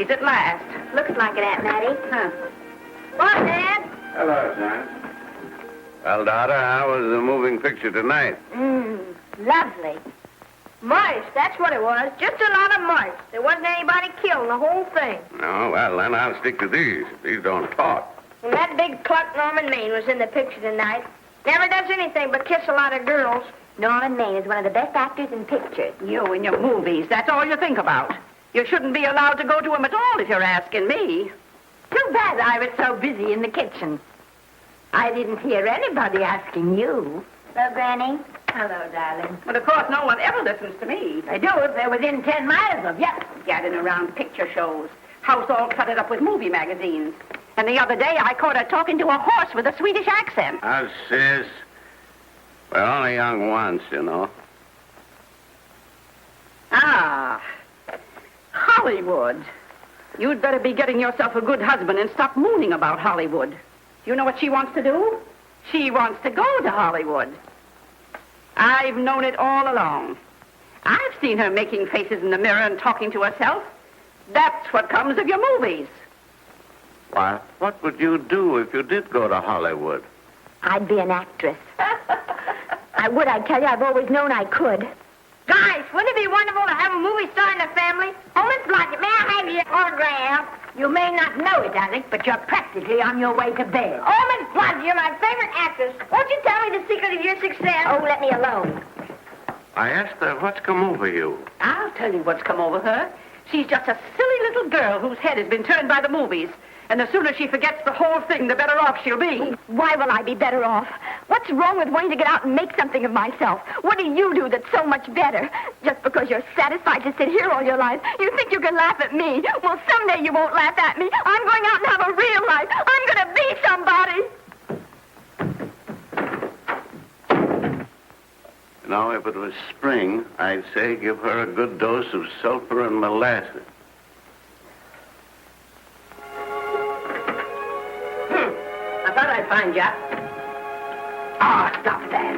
movies at last. Looks like it, Aunt Mattie. Huh. What, Dad? Hello, son. Well, daughter, how was the moving picture tonight? Lovely. Mice, that's what it was. Just a lot of mice. There wasn't anybody killed in the whole thing. No, well, then I'll stick to these. These don't talk. And that big cluck Norman Maine was in the picture tonight. Never does anything but kiss a lot of girls. Norman Maine is one of the best actors in pictures. You and your movies, that's all you think about. You shouldn't be allowed to go to them at all if you're asking me. Too bad I was so busy in the kitchen. I didn't hear anybody asking you. Hello, Granny. Hello, darling. But of course, no one ever listens to me. They do if they're within 10 miles of you. Gadding around picture shows. House all cluttered up with movie magazines. And the other day, I caught her talking to a horse with a Swedish accent. Sis. We're only young once, you know. Ah, Hollywood. You'd better be getting yourself a good husband and stop mooning about Hollywood. You know what she wants to do? She wants to go to Hollywood. I've known it all along. I've seen her making faces in the mirror and talking to herself. That's what comes of your movies. Why, what would you do if you did go to Hollywood? I'd be an actress. I would, I tell you. I've always known I could. Guys, wouldn't it be wonderful to have a movie star in the family? Oh, Miss Blodgett, may I have your autograph? You may not know it, Alec, but you're practically on your way to bed. Oh, Miss Blodgett, you're my favorite actress. Won't you tell me the secret of your success? Oh, let me alone. I asked her what's come over you. I'll tell you what's come over her. She's just a silly little girl whose head has been turned by the movies. And the sooner she forgets the whole thing, the better off she'll be. Why will I be better off? What's wrong with wanting to get out and make something of myself? What do you do that's so much better? Just because you're satisfied to sit here all your life, you think you can laugh at me. Well, someday you won't laugh at me. I'm going out and have a real life. I'm going to be somebody. Now, if it was spring, I'd say give her a good dose of sulfur and molasses. I thought I'd find you. Oh, stop that.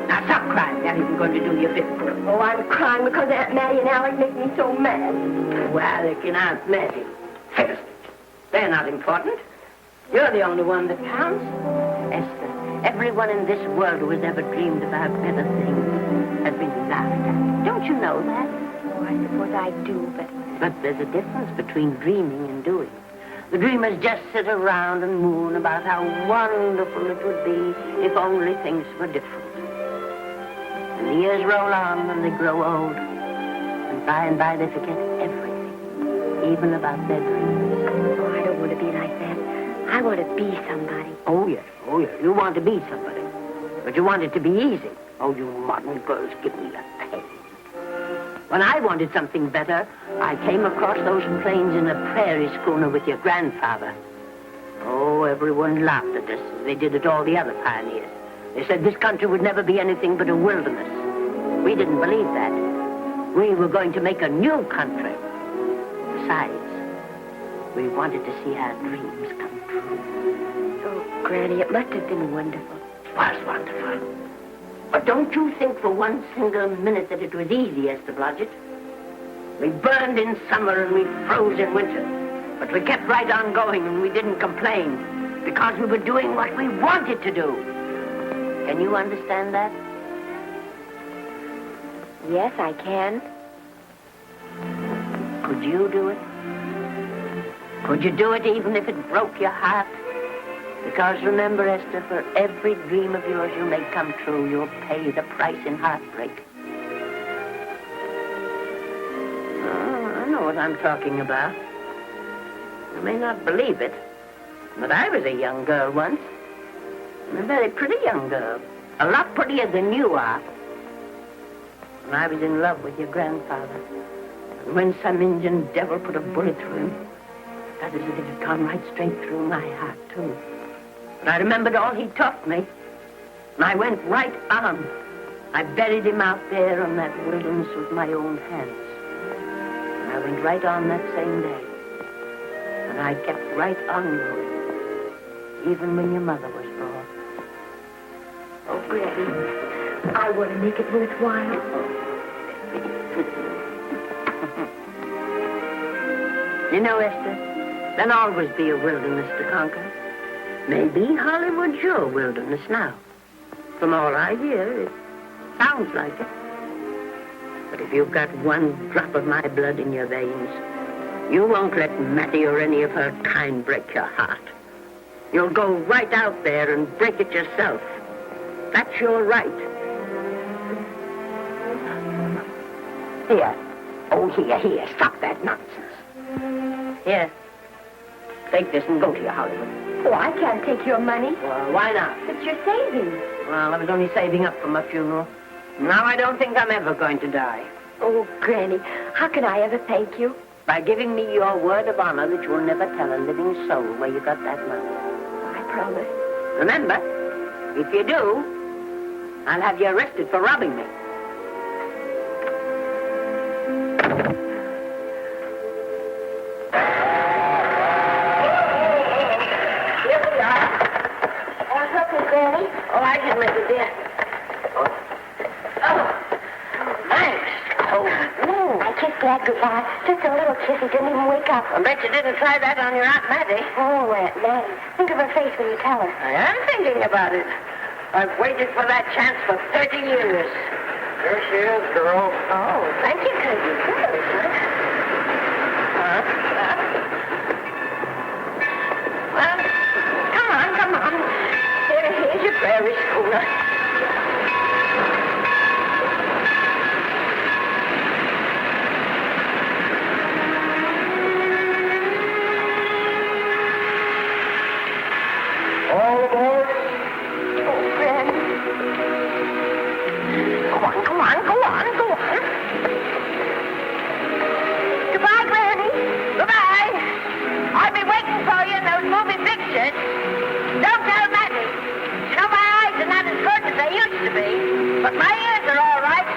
Now, stop crying. That isn't going to do you a bit good. Oh, I'm crying because Aunt Mattie and Alec make me so mad. Oh, Alec and Aunt Mattie. Fiddlesticks. They're not important. You're the only one that counts. Esther, everyone in this world who has ever dreamed about better things has been laughed at. Don't you know that? Oh, I suppose I do, But there's a difference between dreaming and doing. The dreamers just sit around and moon about how wonderful it would be if only things were different. And the years roll on and they grow old. And by they forget everything, even about their dreams. Oh, I don't want to be like that. I want to be somebody. Oh, yes. You want to be somebody. But you want it to be easy. Oh, you modern girls, give me a pain. When I wanted something better, I came across those plains in a prairie schooner with your grandfather. Oh, everyone laughed at us as they did at all the other pioneers. They said this country would never be anything but a wilderness. We didn't believe that. We were going to make a new country. Besides, we wanted to see our dreams come true. Oh, Granny, it must have been wonderful. It was wonderful. But don't you think for one single minute that it was easy, Esther Blodgett? We burned in summer and we froze in winter. But we kept right on going and we didn't complain because we were doing what we wanted to do. Can you understand that? Yes, I can. Could you do it? Could you do it even if it broke your heart? Because remember, Esther, for every dream of yours you make come true, you'll pay the price in heartbreak. Oh, I know what I'm talking about. You may not believe it, but I was a young girl once. A very pretty young girl. A lot prettier than you are. And I was in love with your grandfather. And when some Indian devil put a bullet through him, that is as if it had gone right straight through my heart, too. But I remembered all he taught me. And I went right on. I buried him out there on that wilderness with my own hands. And I went right on that same day. And I kept right on going. Even when your mother was born. Oh, Granny, I want to make it worthwhile. You know, Esther, there'll always be a wilderness to conquer. Maybe Hollywood's your wilderness now. From all I hear, it sounds like it. But if you've got one drop of my blood in your veins, you won't let Mattie or any of her kind break your heart. You'll go right out there and break it yourself. That's your right. Here. Oh, here. Stop that nonsense. Here. Take this and go to your Hollywood. Oh, I can't take your money. Well, why not? It's your savings. Well, I was only saving up for my funeral. Now I don't think I'm ever going to die. Oh, Granny, how can I ever thank you? By giving me your word of honor that you'll never tell a living soul where you got that money. I promise. Remember, if you do, I'll have you arrested for robbing me. Here we are. Help me, Granny. Oh, I can make it, dear. Oh, thanks. Oh, I kissed Dad goodbye. Just a little kiss. He didn't even wake up. I bet you didn't try that on your Aunt Mattie. Oh, Aunt Mattie. Think of her face when you tell her. I am thinking about it. I've waited for that chance for 30 years. Here she is, girl. Oh, thank you, cousin. Well, come on. Here's your prairie schooner. All aboard. Go on. Goodbye, Granny. Goodbye. I'll be waiting for you in those movie pictures. Don't tell Mattie. You know, my eyes are not as good as they used to be, but my ears are all right.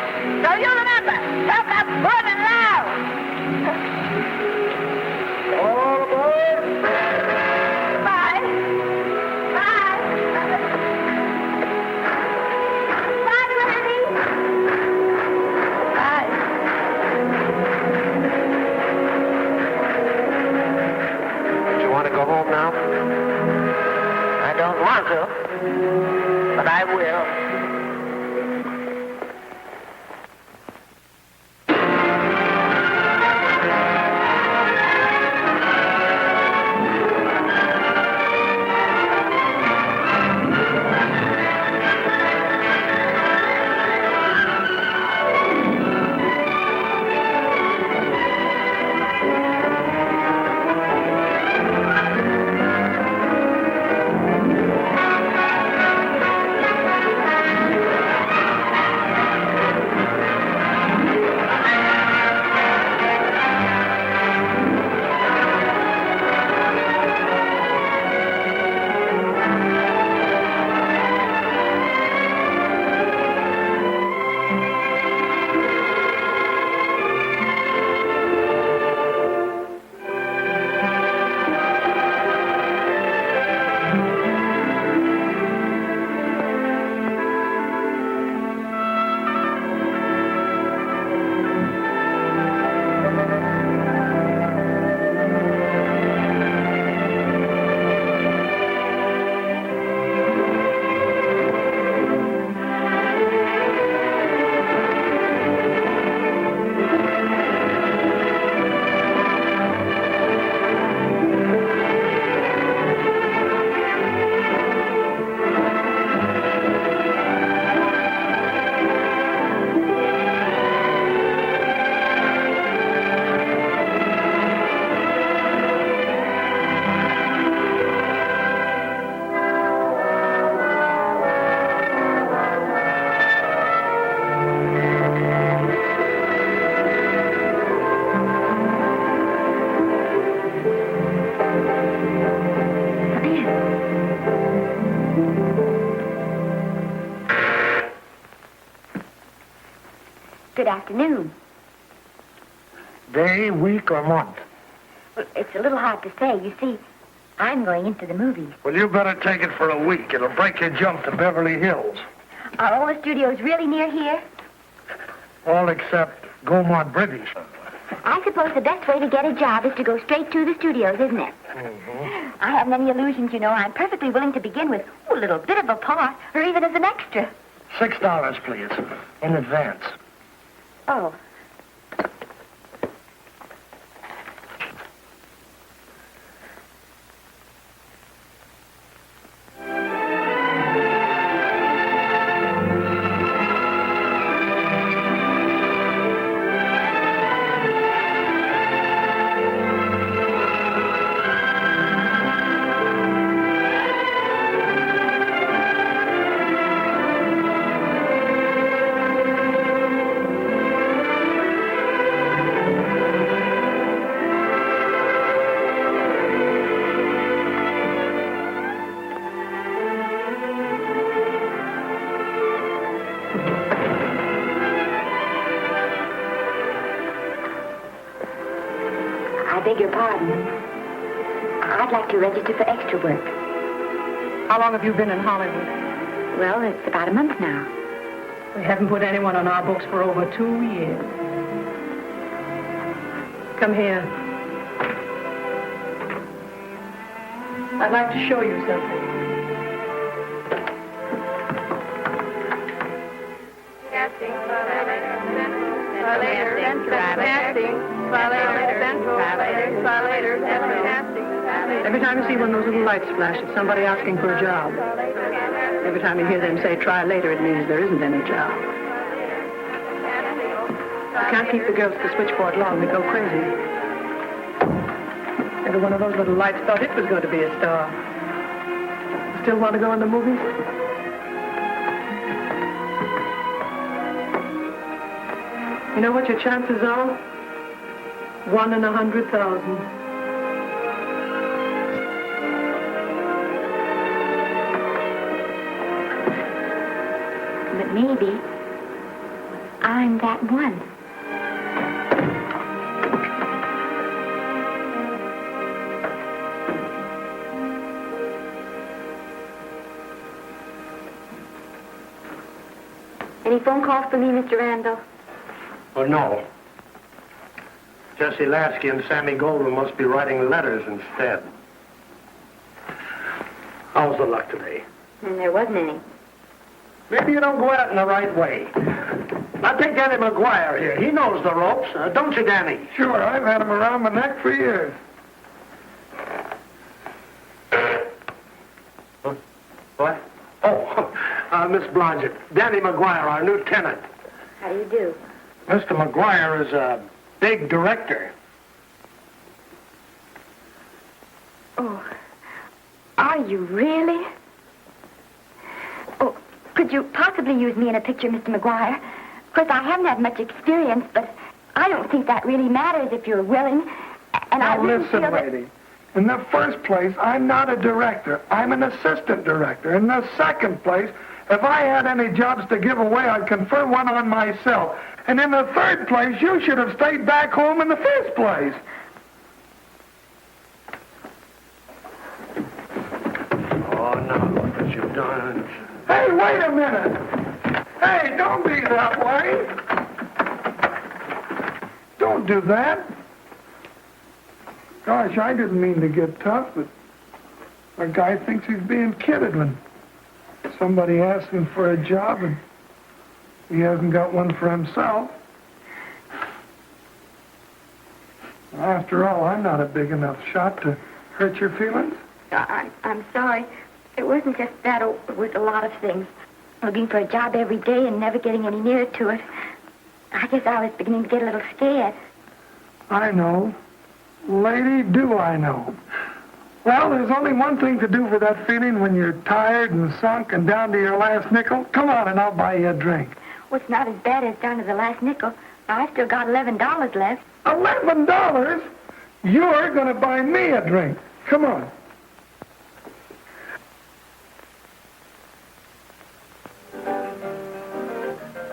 So you remember, talk up good and loud. All aboard. Bye. Bye. Bye, Granny. Bye. You want to go home now? I don't want to, but I will. Good afternoon. Day, week, or month? Well, it's a little hard to say. You see, I'm going into the movies. Well, you better take it for a week. It'll break your jump to Beverly Hills. Are all the studios really near here? All except Gaynor British. I suppose the best way to get a job is to go straight to the studios, isn't it? Mm-hmm. I haven't any illusions, you know. I'm perfectly willing to begin with a little bit of a part, or even as an extra. $6, please, in advance. Oh. I beg your pardon. I'd like to register for extra work. How long have you been in Hollywood? Well, it's about a month now. We haven't put anyone on our books for over 2 years. Come here. I'd like to show you something. Every time you see one of those little lights flash, it's somebody asking for a job. Every time you hear them say, try later, it means there isn't any job. You can't keep the girls at the switchboard long. They go crazy. Every one of those little lights thought it was going to be a star. Still want to go in the movies? You know what your chances are? 1 in 100,000. But maybe I'm that one. Any phone calls for me, Mr. Randall? Well, no. Jesse Lasky and Sammy Goldwyn must be writing letters instead. How's the luck today? And there wasn't any. Maybe you don't go at it in the right way. Now take Danny McGuire here. He knows the ropes. Don't you, Danny? Sure, I've had him around my neck for years. What? Oh, Miss Blodgett. Danny McGuire, our new tenant. How do you do? Mr. McGuire is a big director. Oh, are you really? Oh, could you possibly use me in a picture, Mr. McGuire? Of course, I haven't had much experience, but I don't think that really matters if you're willing. And I Now really listen, feel that... lady. In the first place, I'm not a director. I'm an assistant director. In the second place, if I had any jobs to give away, I'd confer one on myself. And in the third place, you should have stayed back home in the first place. Oh, now look what you've done. Hey, wait a minute. Hey, don't be that way. Don't do that. Gosh, I didn't mean to get tough, but a guy thinks he's being kidded when somebody asks him for a job and he hasn't got one for himself. After all, I'm not a big enough shot to hurt your feelings. I'm sorry. It wasn't just that. It was a lot of things. Looking for a job every day and never getting any nearer to it. I guess I was beginning to get a little scared. I know. Lady, do I know. Well, there's only one thing to do for that feeling when you're tired and sunk and down to your last nickel. Come on and I'll buy you a drink. Well, it's not as bad as down to the last nickel. I still got $11 left. $11? You're going to buy me a drink. Come on.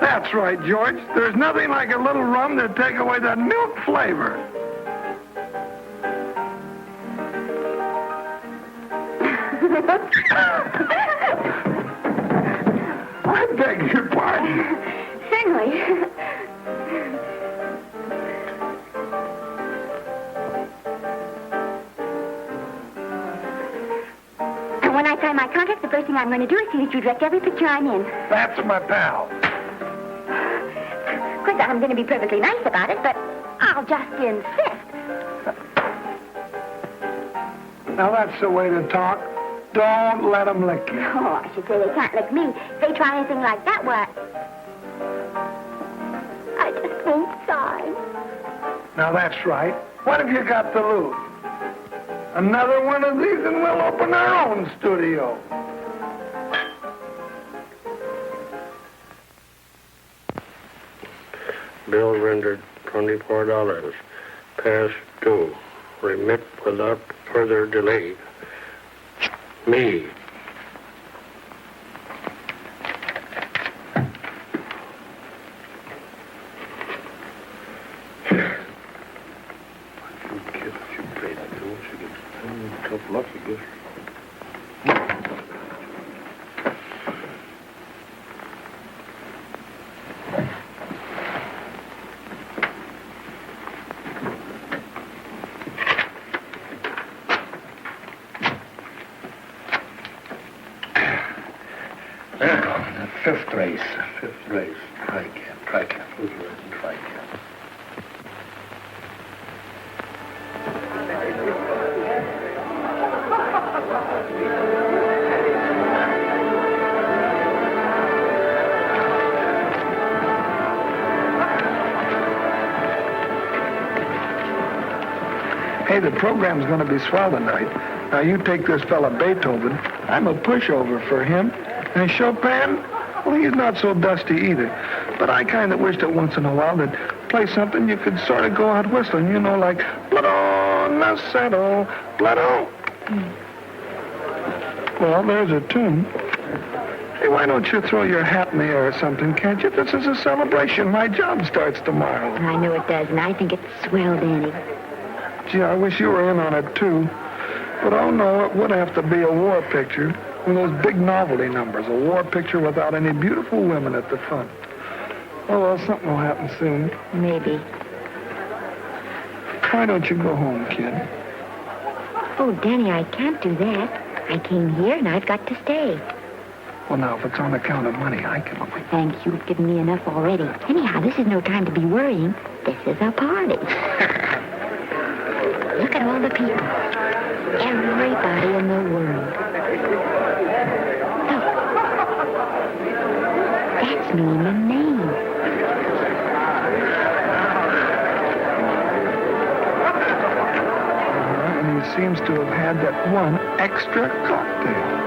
That's right, George. There's nothing like a little rum to take away that milk flavor. I beg your pardon. Certainly. The first thing I'm going to do is see that you direct every picture I'm in. That's my pal. Of course, I'm going to be perfectly nice about it, but I'll just insist. Now, that's the way to talk. Don't let them lick you. Oh, I should say they can't lick me. If they try anything like that, what? I just won't sign. Now, that's right. What have you got to lose? Another one of these and we'll open our own studio. Bill rendered $24. Past due. Remit without further delay. Me. Fifth race. Try again. Hey, the program's going to be swell tonight. Now, you take this fella Beethoven. I'm a pushover for him. And Chopin, well, he's not so dusty either. But I kind of wish that once in a while they'd play something you could sort of go out whistling, you know, like Blood on the Saddle, Blood on. Well, there's a tune. Hey, why don't you throw your hat in the air or something, can't you? This is a celebration. My job starts tomorrow. I know it does, and I think it's swell, Danny. Gee, I wish you were in on it, too. But, oh, no, it would have to be a war picture. One of those big novelty numbers, a war picture without any beautiful women at the front. Oh, well, something will happen soon. Maybe. Why don't you go home, kid? Oh, Danny, I can't do that. I came here, and I've got to stay. Well, now, if it's on account of money, I can... Oh, thank you. You've given me enough already. Anyhow, this is no time to be worrying. This is a party. Look at all the people. Everybody in the world. Look. That's Norman Maine. And he seems to have had that one extra cocktail.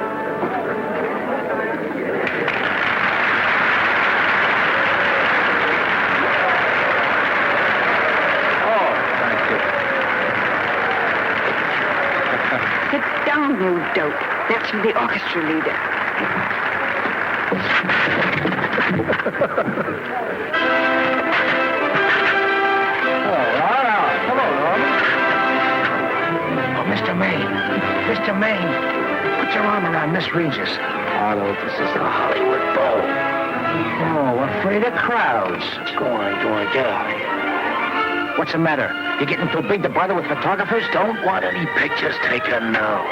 You dope. That's the orchestra leader. Hello, Norman. Oh, Mr. Maine, put your arm around Miss Regis. Arnold, this is the Hollywood Bowl. Oh, afraid of crowds. Go on, get out of here. What's the matter? You getting too big to bother with photographers? Don't want any pictures taken now.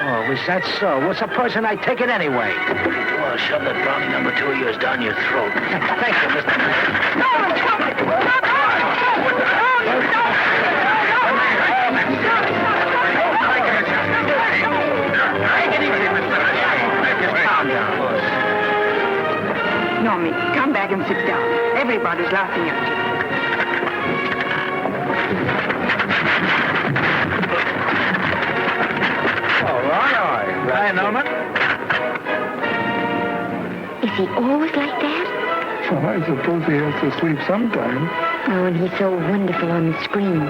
Oh, is that so? What's the person I take it anyway? Well, shove that Brownie number 2 of yours down your throat. Thank you, Mr. Maine. Normie, come back and sit down. Everybody's laughing at you. Hi, Norman. Is he always like that? Well, I suppose he has to sleep sometime. Oh, and he's so wonderful on the screen.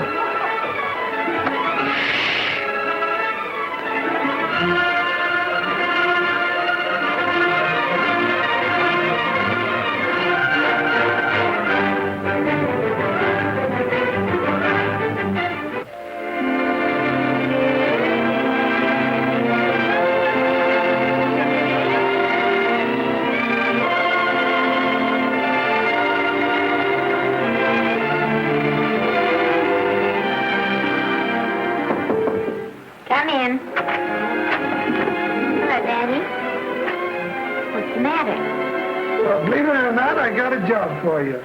Well, believe it or not, I got a job for you.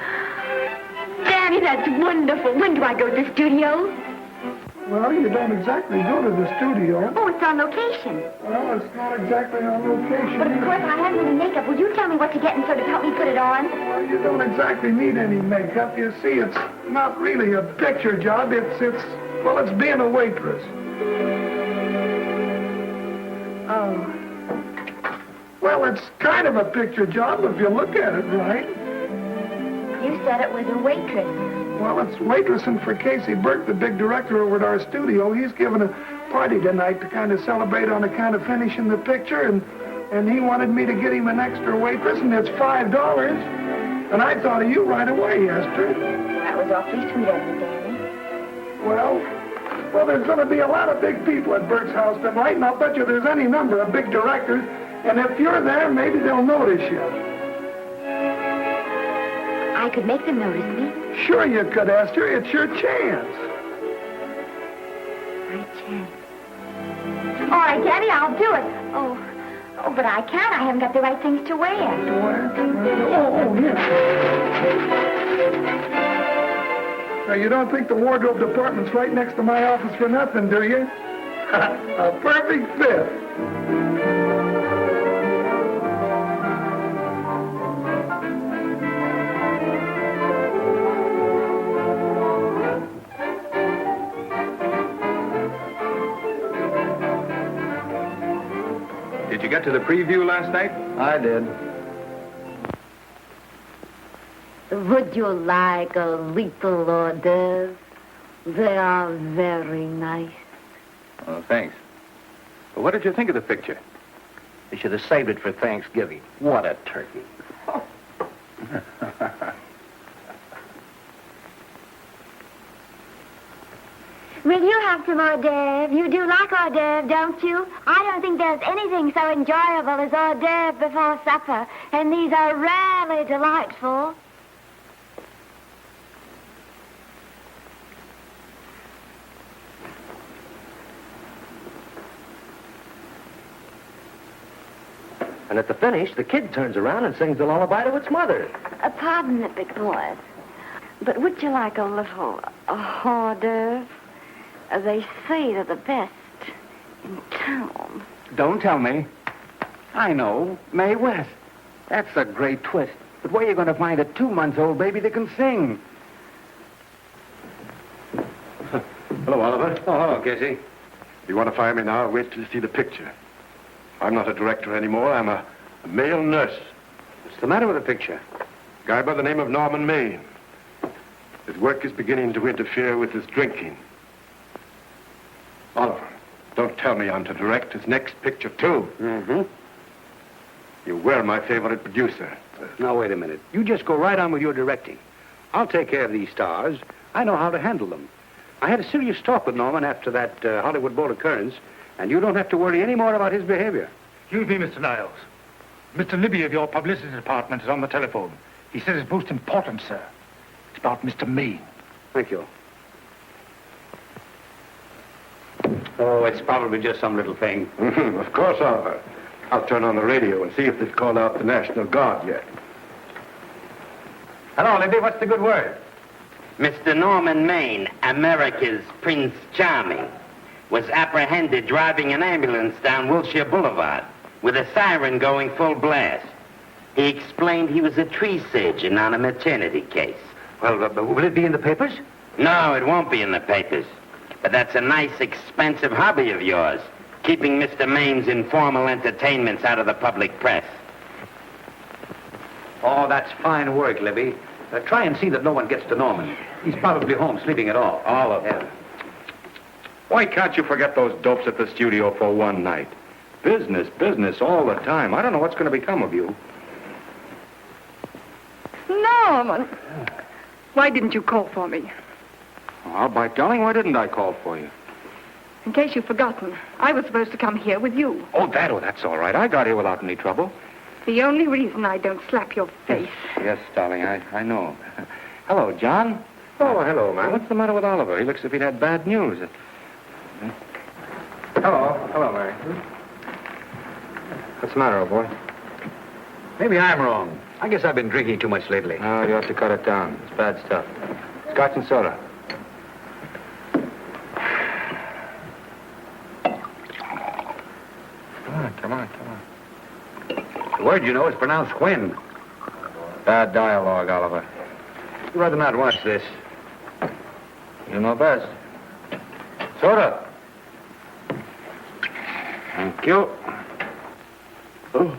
Daddy, that's wonderful. When do I go to the studio? Well, you don't exactly go to the studio. Oh, it's on location. Well, it's not exactly on location. But of course, I haven't any makeup. Will you tell me what to get and sort of help me put it on? Well, you don't exactly need any makeup. You see, it's not really a picture job. It's being a waitress. Oh. Well, it's kind of a picture job if you look at it right. You said it was a waitress. Well, it's waitressing for Casey Burke, the big director over at our studio. He's giving a party tonight to kind of celebrate on account of finishing the picture, and he wanted me to get him an extra waitress, and it's $5. And I thought of you right away, Esther. That was awfully sweet of you, Danny. Well, there's going to be a lot of big people at Burke's house tonight, and I'll bet you there's any number of big directors, and if you're there, maybe they'll notice you. I could make them notice me. Sure you could, Esther. It's your chance. My chance. All right, Daddy, I'll do it. Oh, but I can't. I haven't got the right things to wear. Oh, yeah. Now, you don't think the wardrobe department's right next to my office for nothing, do you? A perfect fit. Did you get to the preview last night? I did. Would you like a little hors d'oeuvre? They are very nice. Oh, thanks. Well, what did you think of the picture? They should have saved it for Thanksgiving. What a turkey. Will you have some hors d'oeuvre? You do like hors d'oeuvre, don't you? I don't think there's anything so enjoyable as hors d'oeuvre before supper, and these are rarely delightful. And at the finish, the kid turns around and sings the lullaby to its mother. Pardon me, big boys, but would you like a little hors d'oeuvre? They say they're the best in town. Don't tell me. I know. Mae West. That's a great twist. But where are you going to find a 2-month-old baby that can sing? Hello, Oliver. Oh, hello, Casey. You want to fire me now? Wait till you see the picture. I'm not a director anymore. I'm a male nurse. What's the matter with the picture? A guy by the name of Norman Maine. His work is beginning to interfere with his drinking. Oliver, don't tell me I'm to direct his next picture, too. Mm-hmm. You were my favorite producer. Now, wait a minute. You just go right on with your directing. I'll take care of these stars. I know how to handle them. I had a serious talk with Norman after that Hollywood Bowl occurrence, and you don't have to worry any more about his behavior. Excuse me, Mr. Niles. Mr. Libby of your publicity department is on the telephone. He says it's most important, sir. It's about Mr. Maine. Thank you. Oh, it's probably just some little thing. Of course, Oliver. I'll turn on the radio and see if they've called out the National Guard yet. Hello, Libby. What's the good word? Mr. Norman Maine, America's Prince Charming, was apprehended driving an ambulance down Wilshire Boulevard with a siren going full blast. He explained he was a tree surgeon on a maternity case. Well, will it be in the papers? No, it won't be in the papers. But that's a nice, expensive hobby of yours, keeping Mr. Maine's informal entertainments out of the public press. Oh, that's fine work, Libby. Try and see that no one gets to Norman. He's probably home sleeping it off. All of them. Why can't you forget those dopes at the studio for one night? Business, business all the time. I don't know what's going to become of you. Norman! Why didn't you call for me? Oh, by golly, why didn't I call for you? In case you've forgotten, I was supposed to come here with you. Oh, that's all right. I got here without any trouble. The only reason I don't slap your face. Yes, darling, I know. Hello, John. Oh, hello, man. What's the matter with Oliver? He looks as if he'd had bad news. Hello, Mary. What's the matter, old boy? Maybe I'm wrong. I guess I've been drinking too much lately. No, you have to cut it down. It's bad stuff. Scotch and soda. Come on. The word, you know, is pronounced Quinn. Bad dialogue, Oliver. I'd rather not watch this. You know best. Soda. Thank you. Oh.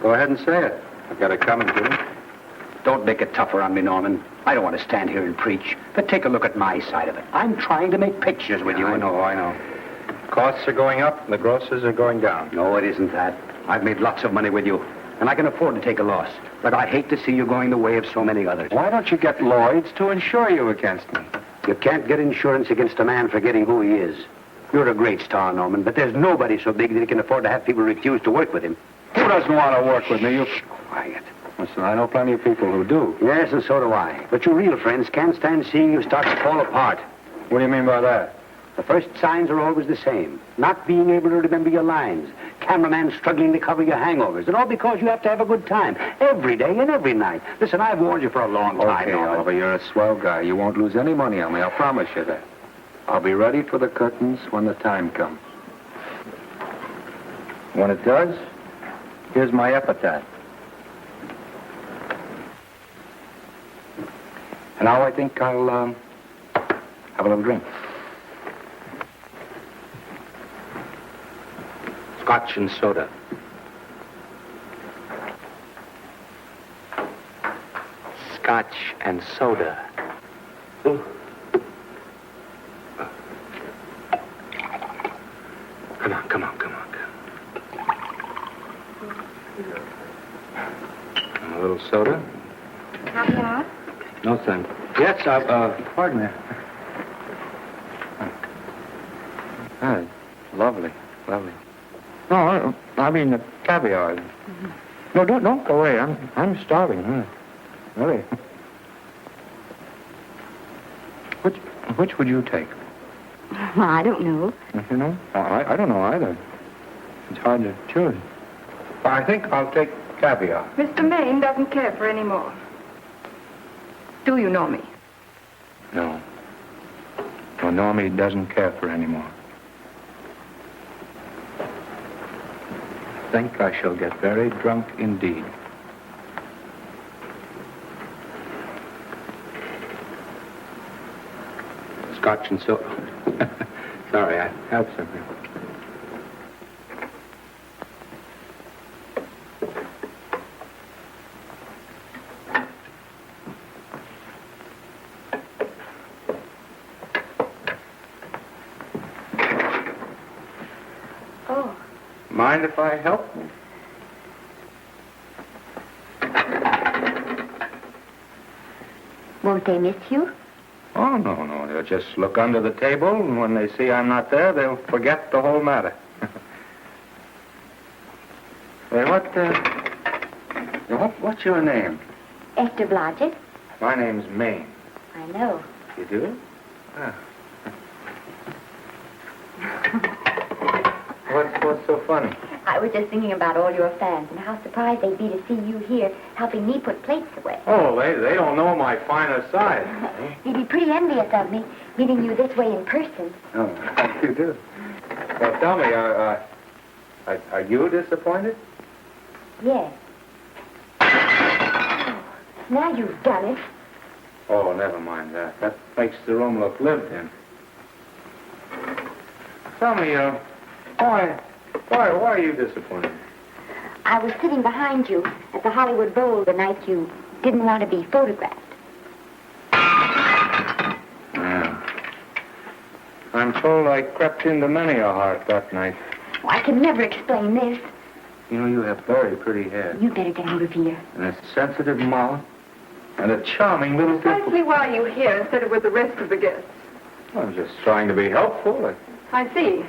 Go ahead and say it. I've got it coming to you. Don't make it tougher on me, Norman. I don't want to stand here and preach, but take a look at my side of it. I'm trying to make pictures with you. I know. Costs are going up, and the grosses are going down. No, it isn't that. I've made lots of money with you, and I can afford to take a loss. But I hate to see you going the way of so many others. Why don't you get Lloyd's to insure you against me? You can't get insurance against a man forgetting who he is. You're a great star, Norman, but there's nobody so big that he can afford to have people refuse to work with him. Who doesn't want to work with me? You... Quiet. Listen, I know plenty of people who do. Yes, and so do I. But your real friends can't stand seeing you start to fall apart. What do you mean by that? The first signs are always the same. Not being able to remember your lines. Cameraman struggling to cover your hangovers. And all because you have to have a good time. Every day and every night. Listen, I've warned you for a long time, Okay, Norman. Oliver, you're a swell guy. You won't lose any money on me. I'll promise you that. I'll be ready for the curtains when the time comes. When it does, here's my epitaph. And now I think I'll, have a little drink. Scotch and soda. Scotch and soda. Ooh. Come on. A little soda? Caviar? No, thanks. Yes, pardon me. Ah, lovely. No, I mean the caviar. Mm-hmm. No, don't go away. I'm starving. Really. Which would you take? Well, I don't know. You know? I don't know either. It's hard to choose. I think I'll take caviar. Mr. Maine doesn't care for any more. Do you know me? No. No, Normie doesn't care for any more. I think I shall get very drunk indeed. Scotch and soda. Sorry, I had something. Oh. Mind if I help? Won't they miss you? Oh, no. They'll just look under the table, and when they see I'm not there, they'll forget the whole matter. Hey, what's your name? Esther Blodgett. My name's Maine. I know. You do? Ah. What's so funny? I was just thinking about all your fans and how surprised they'd be to see you here helping me put plates away. Oh, they don't know my finer side. They'd be pretty envious of me, meeting you this way in person. Oh, you do. Well, tell me, are you disappointed? Yes. Oh, now you've done it. Oh, never mind that. That makes the room look lived in. Tell me, why are you disappointed? I was sitting behind you at the Hollywood Bowl the night you didn't want to be photographed. Yeah. I'm told I crept into many a heart that night. Oh, I can never explain this. You know, you have very pretty hair. You'd better get out of here. And a sensitive mouth. And a charming little Precisely why are you here instead of with the rest of the guests? I'm just trying to be helpful. I see.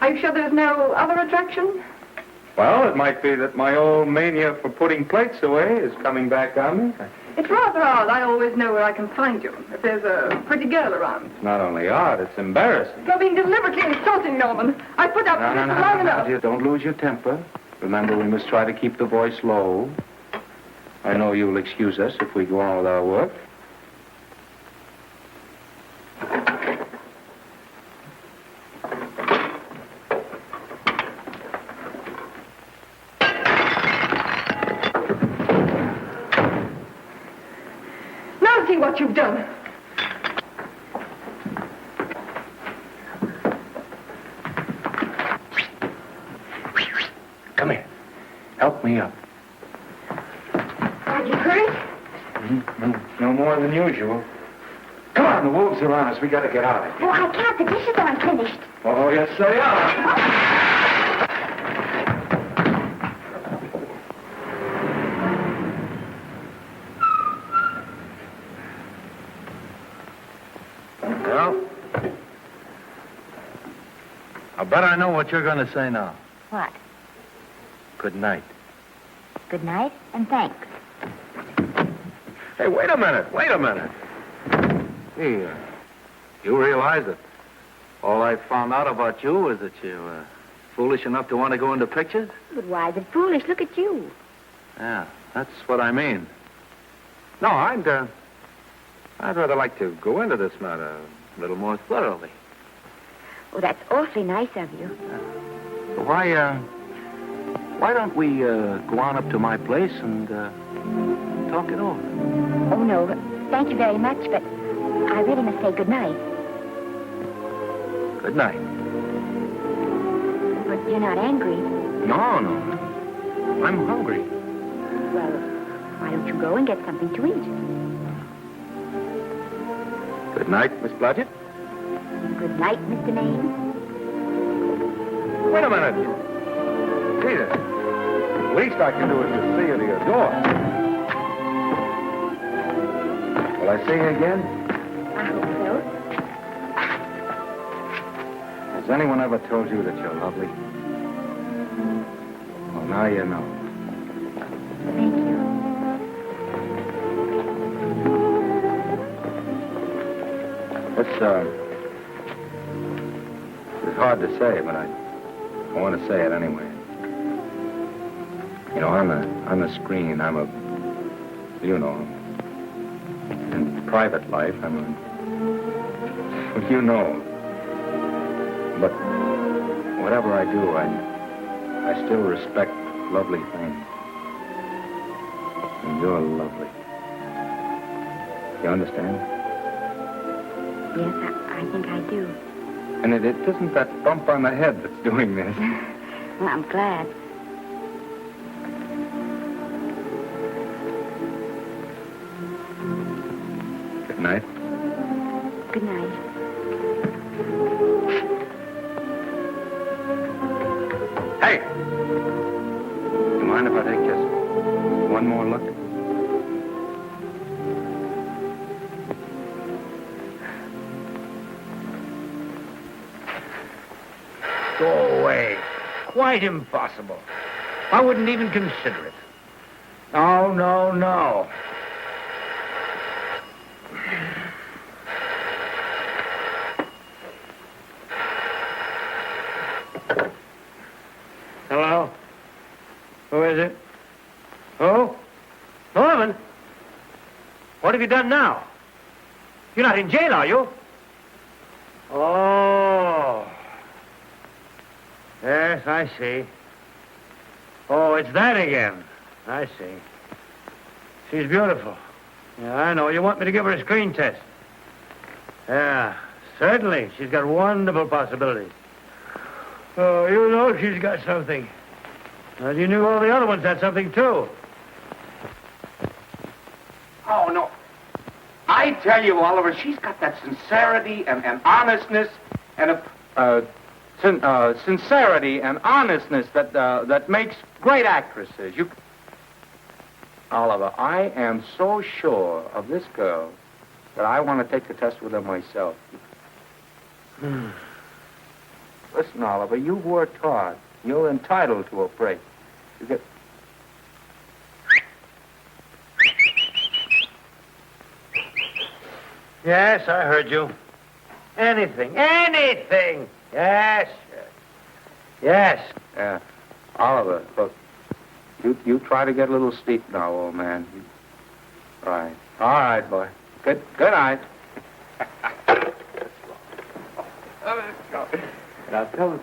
Are you sure there's no other attraction? Well, it might be that my old mania for putting plates away is coming back on me. It's rather odd. I always know where I can find you if there's a pretty girl around. It's not only odd, it's embarrassing. You're being deliberately insulting, Norman. I put up with this long enough. Dear, don't lose your temper. Remember, we must try to keep the voice low. I know you'll excuse us if we go on with our work. Now see what you've done. Come here. Help me up. Are you hurt? No more than usual. Come on, the wolves are on us. We gotta get out of here. Oh, I can't. The dishes aren't finished. Oh, yes, they are. Well, I bet I know what you're going to say now. What? Good night. Good night and thanks. Hey, wait a minute. Hey, you realize that all I found out about you is that you're foolish enough to want to go into pictures? But why is it foolish? Look at you. Yeah, that's what I mean. No, I'd rather like to go into this matter a little more thoroughly. Oh, that's awfully nice of you. Why don't we go on up to my place and talk it over? Oh, no. Thank you very much, but I really must say good night. Good night. But you're not angry. No. I'm hungry. Well, why don't you go and get something to eat? Good night, Miss Blodgett. Good night, Mr. Maine. Wait a minute. Peter, the least I can do is just see you to your door. Will I see you again? I hope so. Has anyone ever told you that you're lovely? Well, now you know. Thank you. It's hard to say, but I want to say it anyway. You know, on the screen, in private life, But whatever I do, I still respect lovely things. And you're lovely. You understand? Yes, I think I do. And it isn't that bump on the head that's doing this. Well, I'm glad. Good night. Good night. Hey! You mind if I take just one more look? Go away. Quite impossible. I wouldn't even consider it. No. Hello? Who is it? Who? Norman? What have you done now? You're not in jail, are you? Oh. Yes, I see. Oh, it's that again. I see. She's beautiful. Yeah, I know. You want me to give her a screen test? Yeah, certainly. She's got wonderful possibilities. Oh, you know she's got something. Well, you knew all the other ones had something, too. Oh, no. I tell you, Oliver, she's got that sincerity and honestness and sincerity and honestness that makes great actresses. Oliver, I am so sure of this girl that I want to take the test with her myself. Listen, Oliver, you've worked hard. You're entitled to a break. You get... Yes, I heard you. Anything. Yes. Yeah. Oliver, look. You try to get a little sleep now, old man. Right. All right, boy. Good night. Now tell us.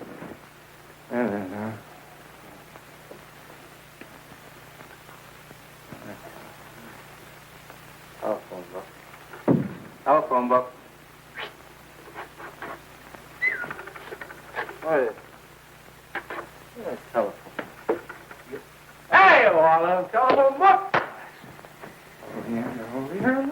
Telephone book. Telephone book. What is it? Telephone. Hey, Olive, telephone book. Over here.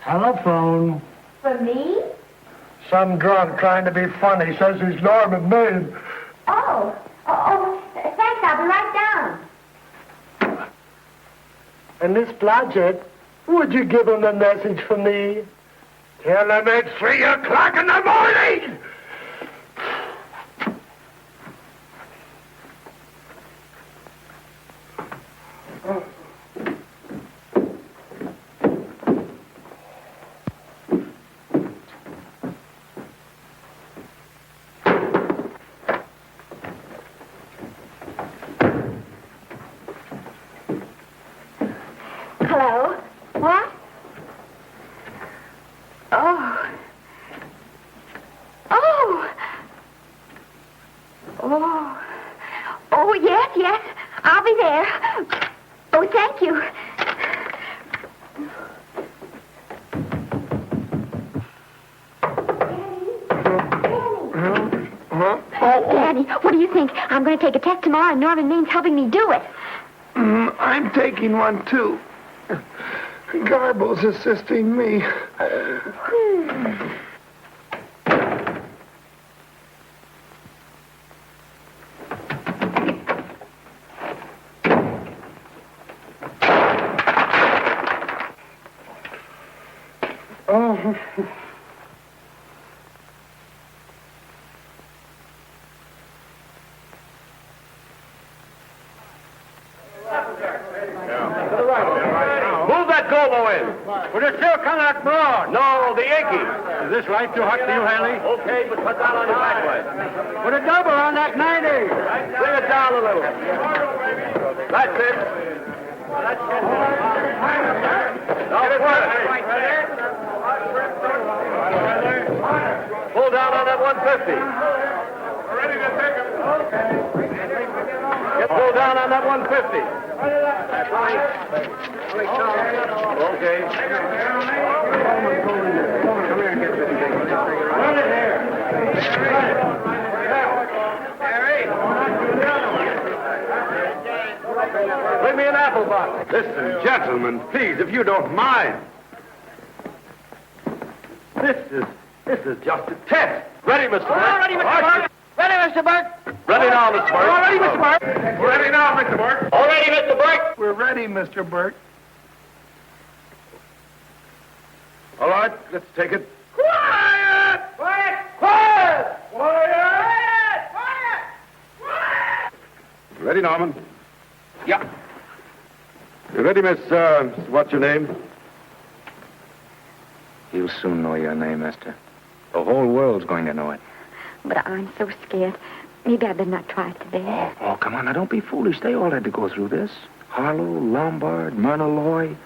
Telephone. For me? Some drunk trying to be funny says he's Norman Maine. Oh, thanks. I'll be right down. And Miss Blodgett, would you give him a message for me? Tell him it's 3 o'clock in the morning! Hello? What? Oh. Oh. Oh. Oh, yes. I'll be there. Oh, thank you. Daddy, what do you think? I'm going to take a test tomorrow, and Norman Maine's helping me do it. I'm taking one, too. Garble's assisting me. Oh. Move that gobo in. We're just still coming out broad. No, the Yankee. Is this right too hot for you, Hanley? Okay, but cut down on the back way. Put a double on that 90. Bring it down a little. That's it. Now pull it. Pull down on that 150. We're ready to take him. Get pulled down on that 150. Okay. Bring me an apple box. Listen, gentlemen, please, if you don't mind. This is just a test. Ready, Mr. Burke? All ready, Mr. Burke. Ready, Mr. Burke. Ready now, Mr. Burke. All ready, Mr. Burke. We're ready now, Mr. Burke. All ready, Mr. Burke. We're ready, Mr. Burke. All right, let's take it. Quiet! Quiet! Quiet! Quiet! Ready, Norman? Yeah. You ready, miss, what's your name? You'll soon know your name, Esther. The whole world's going to know it. But I'm so scared. Maybe I better not try it today. Oh, come on. Now, don't be foolish. They all had to go through this. Harlow, Lombard, Myrna Loy,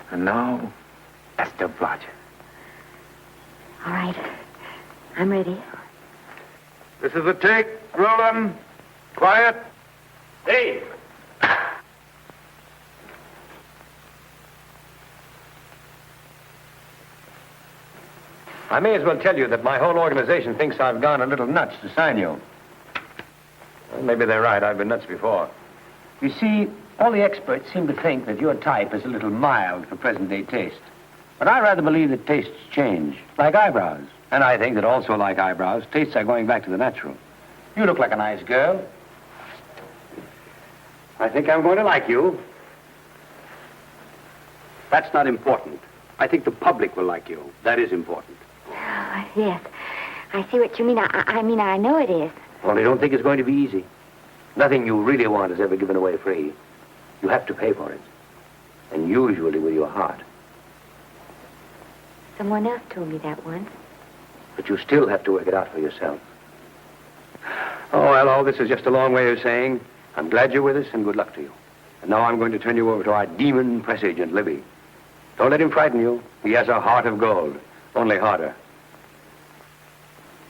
and now Esther Blodgett. All right. I'm ready. This is a take. Roland. Quiet. Hey! I may as well tell you that my whole organization thinks I've gone a little nuts to sign you. Well, maybe they're right. I've been nuts before. You see, all the experts seem to think that your type is a little mild for present-day taste. But I rather believe that tastes change, like eyebrows. And I think that also, like eyebrows, tastes are going back to the natural. You look like a nice girl. I think I'm going to like you. That's not important. I think the public will like you. That is important. Oh, yes. I see what you mean. I mean, I know it is. Only don't think it's going to be easy. Nothing you really want is ever given away free. You have to pay for it. And usually with your heart. Someone else told me that once. But you still have to work it out for yourself. Oh, well, all this is just a long way of saying, I'm glad you're with us and good luck to you. And now I'm going to turn you over to our demon press agent, Libby. Don't let him frighten you. He has a heart of gold, only harder.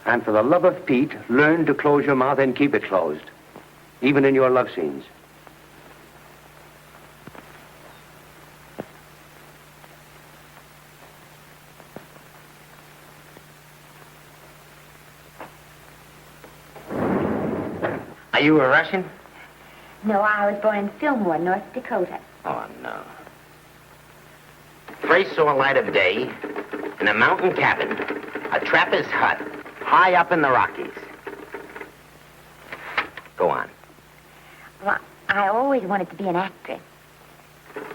And for the love of Pete, learn to close your mouth and keep it closed, even in your love scenes. Are you a Russian? No, I was born in Fillmore, North Dakota. Oh, no. First saw light of day in a mountain cabin, a trapper's hut, high up in the Rockies. Go on. Well, I always wanted to be an actress.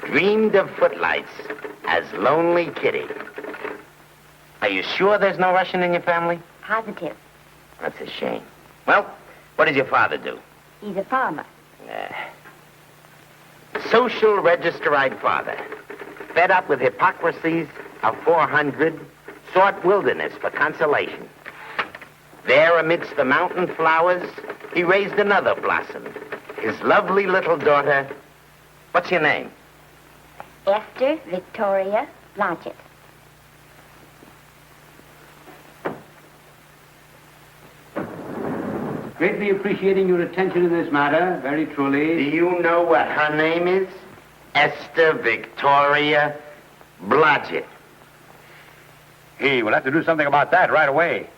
Dreamed of footlights as Lonely Kitty. Are you sure there's no Russian in your family? Positive. That's a shame. Well, what does your father do? He's a farmer. Social registerite father. Fed up with hypocrisies of 400, sought wilderness for consolation. There, amidst the mountain flowers, he raised another blossom. His lovely little daughter. What's your name? Esther Victoria Blodgett. Greatly appreciating your attention in this matter, very truly. Do you know what her name is? Esther Victoria Blodgett. Hey, we'll have to do something about that right away.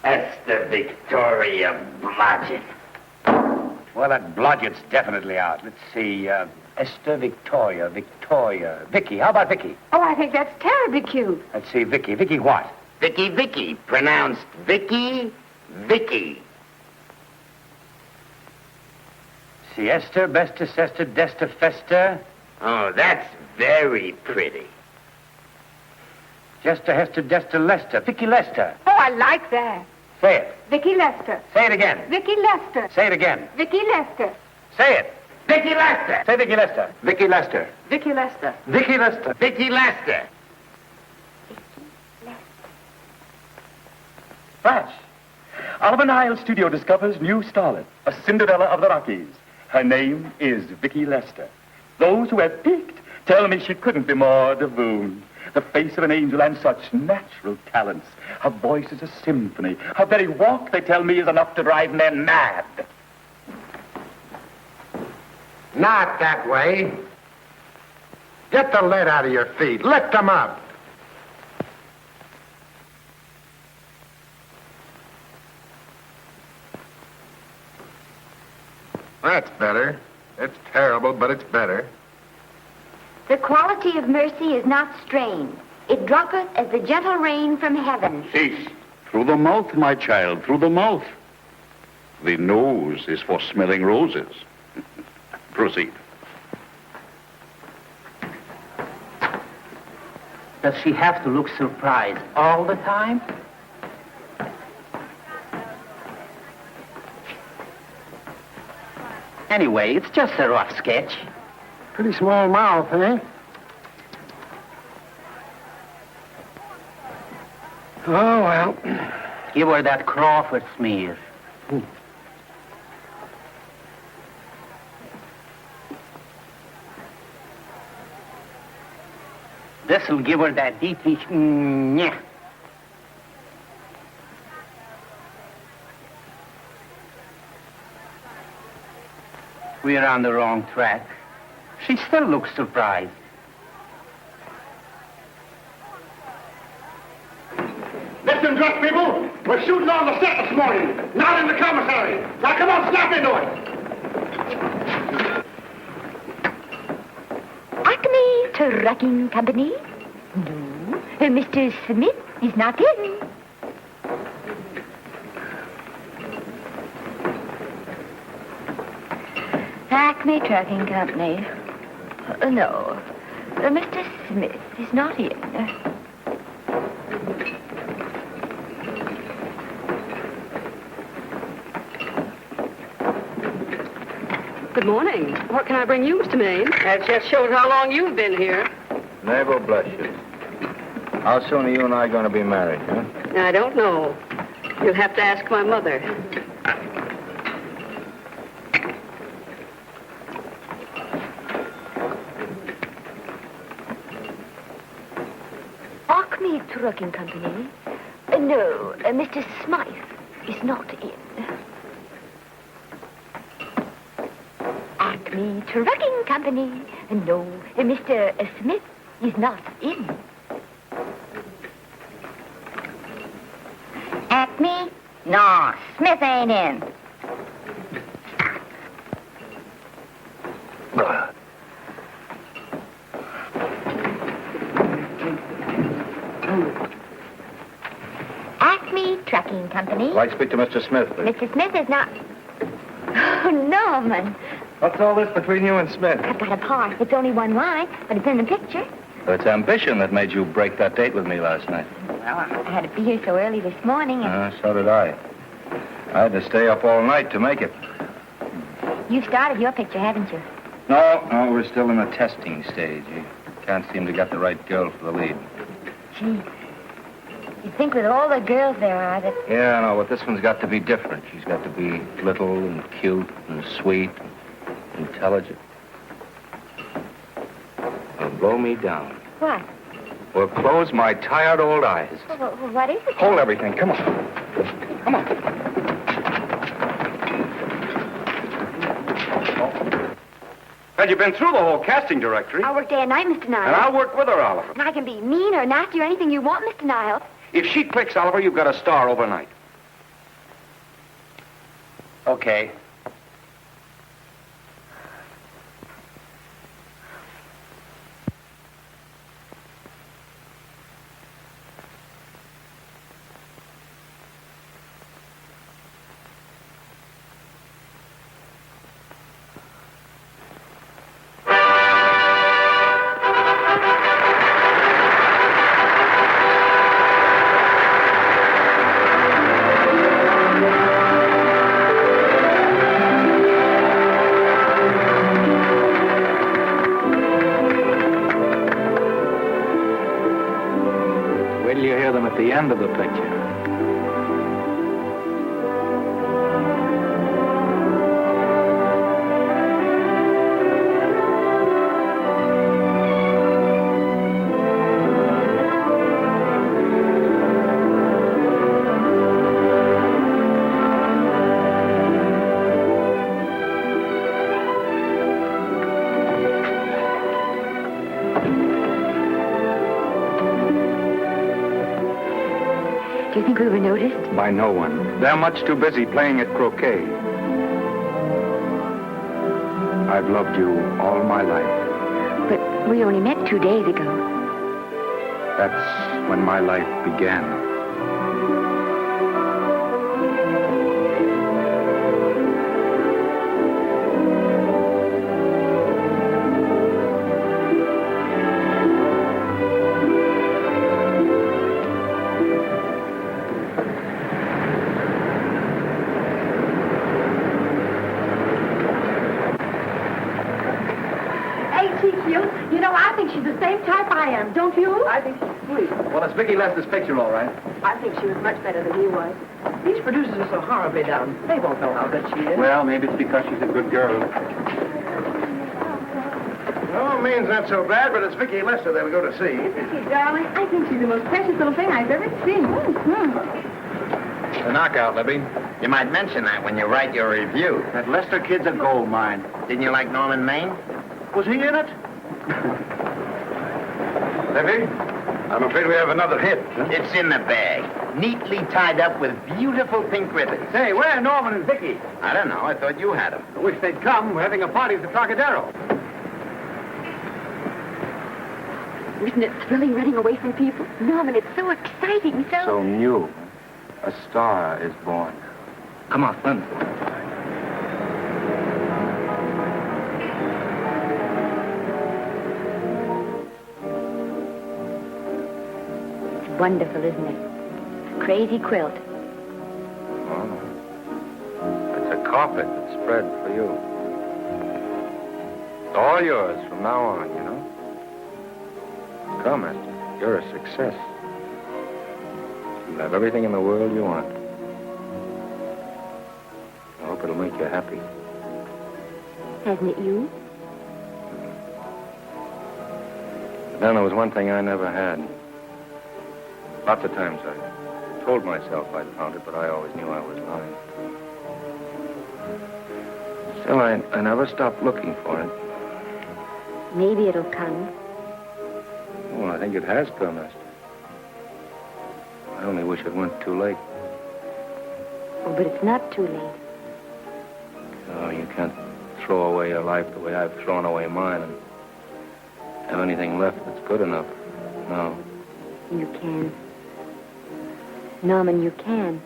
Esther Victoria Blodgett. Well, that Blodgett's definitely out. Let's see, Esther Victoria, Vicki. How about Vicki? Oh, I think that's terribly cute. Let's see, Vicki. Vicki what? Vicky, pronounced Vicky. See, Esther, Besta, Sester, Desta, Festa. Oh, that's very pretty. Jester, Hester, Desta, Lester. Vicki Lester. Oh, I like that. Say it. Vicki Lester. Say it again. Vicki Lester. Say it again. Vicki Lester. Say it. Vicky Lester. Say Vicki Lester. Vicki Lester. Vicki Lester. Vicki Lester. Vicky Lester. Flash. Oliver Nile Studio discovers new starlet, a Cinderella of the Rockies. Her name is Vicki Lester. Those who have peeked tell me she couldn't be more divoon. The face of an angel and such natural talents. Her voice is a symphony. Her very walk, they tell me, is enough to drive men mad. Not that way. Get the lead out of your feet. Lift them up. That's better. It's terrible, but it's better. The quality of mercy is not strained. It droppeth as the gentle rain from heaven. Cease. Through the mouth, my child, through the mouth. The nose is for smelling roses. Proceed. Does she have to look surprised all the time? Anyway, it's just a rough sketch. Pretty small mouth, eh? Oh, well. Give her that Crawford smear. This'll give her that Dietrich. Yeah. We're on the wrong track. She still looks surprised. Listen, dress people. We're shooting on the set this morning, not in the commissary. Now, come on, snap into it. Acme Trucking Company? No. Mr. Smith is not in. Acme Trucking Company. No. Mr. Smith is not in. Good morning. What can I bring you, Mr. Maine? That just shows how long you've been here. Naval bless you. How soon are you and I going to be married, huh? I don't know. You'll have to ask my mother. Acme Trucking Company? No, Mr. Smythe is not in. Acme Trucking Company? No, Mr. Smith is not in. Acme? No, Smith ain't in. Acme Trucking Company? I'd like to speak to Mr. Smith, please. Mr. Smith is not... Oh, Norman. What's all this between you and Smith? I've got a part. It's only one line, but it's in the picture. It's ambition that made you break that date with me last night. Well, I had to be here so early this morning, and So did I. I had to stay up all night to make it. you've started your picture, haven't you? No, we're still in the testing stage. You can't seem to get the right girl for the lead. Gee, you'd think with all the girls there are that... Yeah, I know, but this one's got to be different. She's got to be little and cute and sweet and intelligent. It'll blow me down. What? Will close my tired old eyes. Well, what is it? Hold everything. Come on. Come on. Had you been through the whole casting directory? I'll work day and night, Mr. Niles. And I'll work with her, Oliver. I can be mean or nasty or anything you want, Mr. Niles. If she clicks, Oliver, you've got a star overnight. Okay. Wait till you hear them at the end of the picture. Do you think we were noticed? By no one. They're much too busy playing at croquet. I've loved you all my life. But we only met 2 days ago. That's when my life began. like I am, don't you? I think she's sweet. Well, it's Vicki Lester's picture, all right. I think she was much better than he was. These producers are so horribly down. They won't know how good she is. Well, maybe it's because she's a good girl. No, Maine's not so bad, but it's Vicki Lester that we go to see. Isn't she, darling? I think she's the most precious little thing I've ever seen. It's a knockout, Libby. You might mention that when you write your review. That Lester kid's a gold mine. Didn't you like Norman Maine? Was he in it? Libby, I'm afraid we have another hit. It's in the bag, neatly tied up with beautiful pink ribbons. Hey, where are Norman and Vicki? I don't know. I thought you had them. I wish they'd come. We're having a party at the Trocadero. Isn't it thrilling running away from people? Norman, it's so exciting, So new. A star is born. Come on, run. It's wonderful, isn't it? A crazy quilt. Oh. It's a carpet that's spread for you. It's all yours from now on, you know. Come, Esther. You're a success. You have everything in the world you want. I hope it'll make you happy. Hasn't it you? But then there was one thing I never had. Lots of times I told myself I'd found it, but I always knew I was lying. Still, I never stopped looking for it. Maybe it'll come. Well, I think it has come, Esther. I only wish it went too late. Oh, but it's not too late. Oh, you can't throw away your life the way I've thrown away mine and have anything left that's good enough. No. You can. Norman, you can.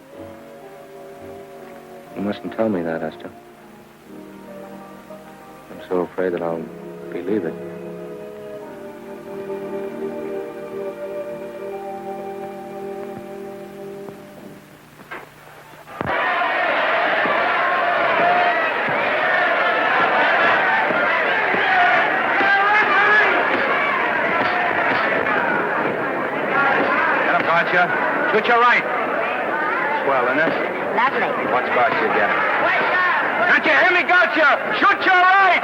You mustn't tell me that, Esther. I'm so afraid that I'll believe it. Shoot your right. Swell, isn't it? Lovely. What scotch you getting? Can't you hear me, Gotcha? Shoot your right!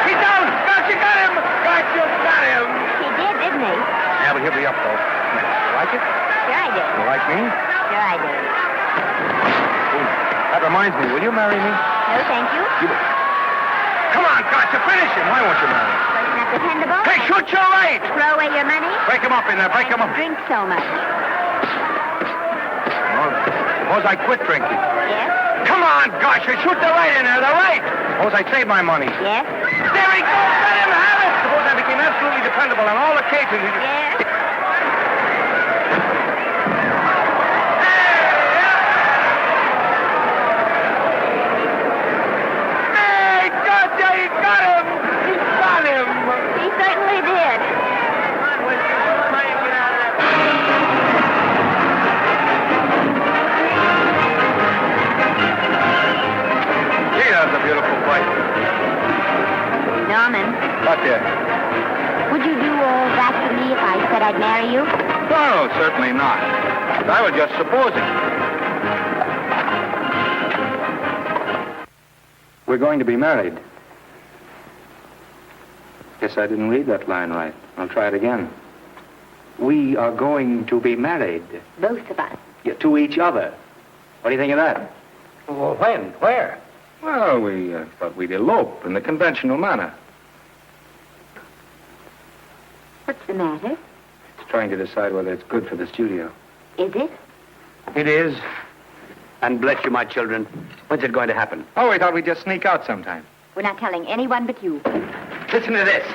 He's down! Gotcha got him! Gotcha got him! He did, didn't he? Yeah, but he'll be up, though. You like it? Sure I did. You like me? Sure I did. That reminds me. Will you marry me? No, thank you. Come on, Gotcha, finish him. Why won't you marry him? Wasn't that dependable? Hey, shoot your right! Throw away your money? Break him up in there, break him up. Drink so much. Well, suppose I quit drinking. Yes? Come on, Gotcha, shoot the right in there, the right! Suppose I save my money. Yes? There he goes, let him have it! Suppose I became absolutely dependable on all occasions. Yes? Hey, Gotcha, he got him! He got him! He certainly did. Gee, that's a beautiful fight. Norman, What there? would you do all that for me if I said I'd marry you? No, certainly not. I was just supposing. We're going to be married. Guess I didn't read that line right. I'll try it again. We are going to be married. Both of us. Yeah, to each other. What do you think of that? Well, when? Where? Well, we thought we'd elope in the conventional manner. What's the matter? It's trying to decide whether it's good for the studio. Is it? It is. And bless you, my children. When's it going to happen? Oh, we thought we'd just sneak out sometime. We're not telling anyone but you. Listen to this.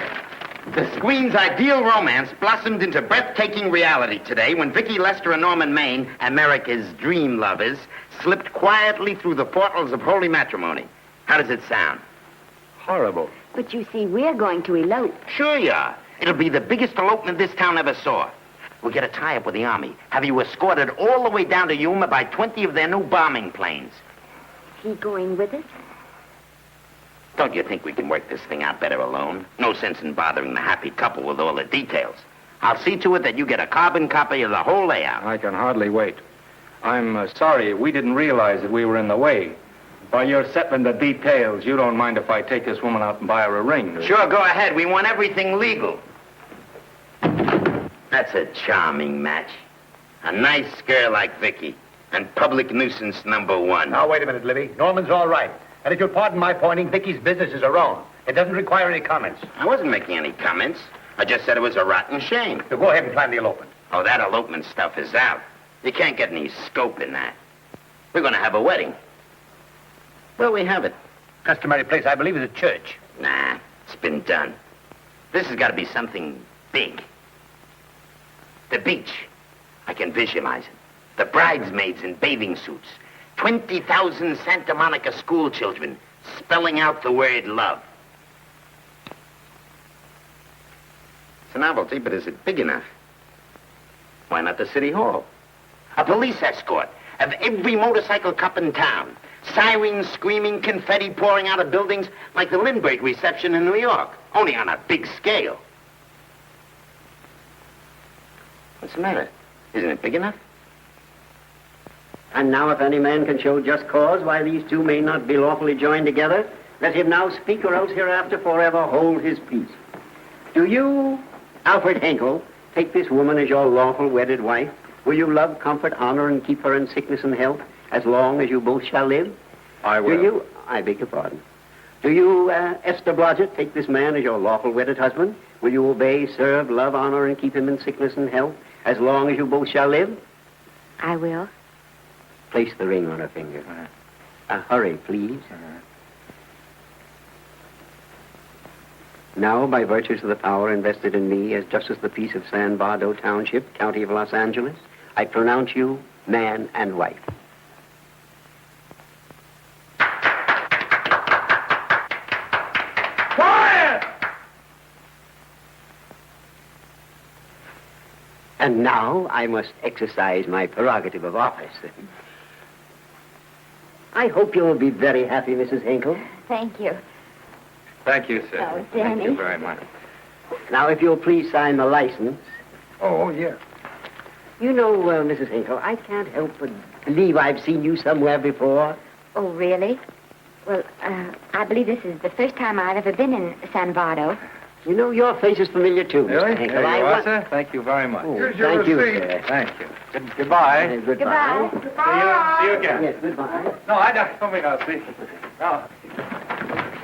The screen's ideal romance blossomed into breathtaking reality today when Vicki Lester and Norman Maine, America's dream lovers, slipped quietly through the portals of holy matrimony. How does it sound? Horrible. But you see, we're going to elope. Sure you are. It'll be the biggest elopement this town ever saw. We'll get a tie-up with the Army, have you escorted all the way down to Yuma by 20 of their new bombing planes. Is he going with us? Don't you think we can work this thing out better alone? No sense in bothering the happy couple with all the details. I'll see to it that you get a carbon copy of the whole layout. I can hardly wait. I'm sorry we didn't realize that we were in the way. While you're settling the details, you don't mind if I take this woman out and buy her a ring, do you? Sure, go ahead. We want everything legal. That's a charming match. A nice girl like Vicki. And public nuisance #1. Now, wait a minute, Libby. Norman's all right. And if you'll pardon my pointing, Vicky's business is her own. It doesn't require any comments. I wasn't making any comments. I just said it was a rotten shame. So go ahead and plan the elopement. Oh, that elopement stuff is out. You can't get any scope in that. We're going to have a wedding. Where'll we have it? Customary place, I believe, is a church. Nah, it's been done. This has got to be something big. The beach. I can visualize it. The bridesmaids in bathing suits. 20,000 Santa Monica school children spelling out the word love. It's a novelty, but is it big enough? Why not the city hall? A police escort of every motorcycle cop in town. Sirens screaming, confetti pouring out of buildings like the Lindbergh reception in New York, only on a big scale. What's the matter? Isn't it big enough? And now if any man can show just cause why these two may not be lawfully joined together, let him now speak or else hereafter forever hold his peace. Do you, Alfred Henkel, take this woman as your lawful wedded wife? Will you love, comfort, honor, and keep her in sickness and health as long as you both shall live? I will. Do you, I beg your pardon. Do you, Esther Blodgett, take this man as your lawful wedded husband? Will you obey, serve, love, honor, and keep him in sickness and health as long as you both shall live? I will. Place the ring on her finger. Hurry, please. Now, by virtues of the power invested in me as Justice of the Peace of San Bardo Township, County of Los Angeles, I pronounce you man and wife. Quiet! And now I must exercise my prerogative of office. I hope you will be very happy, Mrs. Hinkle. Thank you. Thank you, sir. Oh, Thank you Danny. very much. Now, if you'll please sign the license. Oh, yeah. You know, Mrs. Hinkle, I can't help but believe I've seen you somewhere before. Oh, really? Well, I believe this is the first time I've ever been in San Bardo. You know, your face is familiar, too, Really? Mr. Hinkle. There you I are, sir. Thank you very much. Oh, Here's your thank you, receipt. sir. Thank you. Goodbye. Goodbye. See you again. Yes, goodbye. No, I don't. Come now, see. No.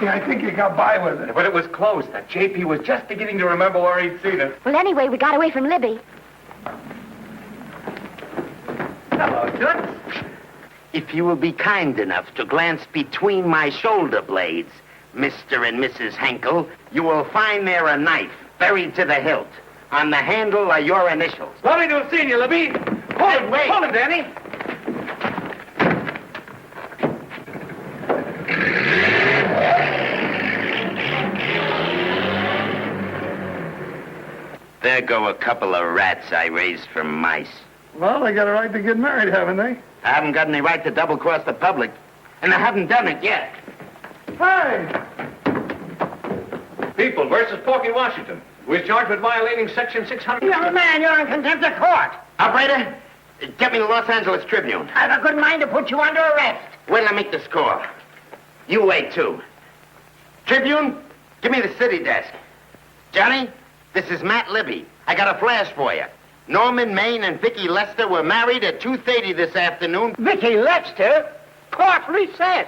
Yeah, I think you got by with it. But it was close. That JP was just beginning to remember where he'd seen it. Well, anyway, we got away from Libby. Hello, Toots. If you will be kind enough to glance between my shoulder blades, Mr. and Mrs. Henkel, you will find there a knife buried to the hilt. On the handle are your initials. Lovely to have seen you, Libby. Hey, wait. Hold it, Danny. There go a couple of rats I raised from mice. Well, they got a right to get married, haven't they? I haven't got any right to double-cross the public, and I haven't done it yet. Hey! People versus Porky Washington, who is charged with violating Section 600. Young man, you're in contempt of court. Operator, get me the Los Angeles Tribune. I've a good mind to put you under arrest. Wait till I make the score. You wait, too. Tribune, give me the city desk. Johnny, this is Matt Libby. I got a flash for you. Norman Maine and Vicki Lester were married at 2:30 this afternoon. Vicki Lester? Court recess.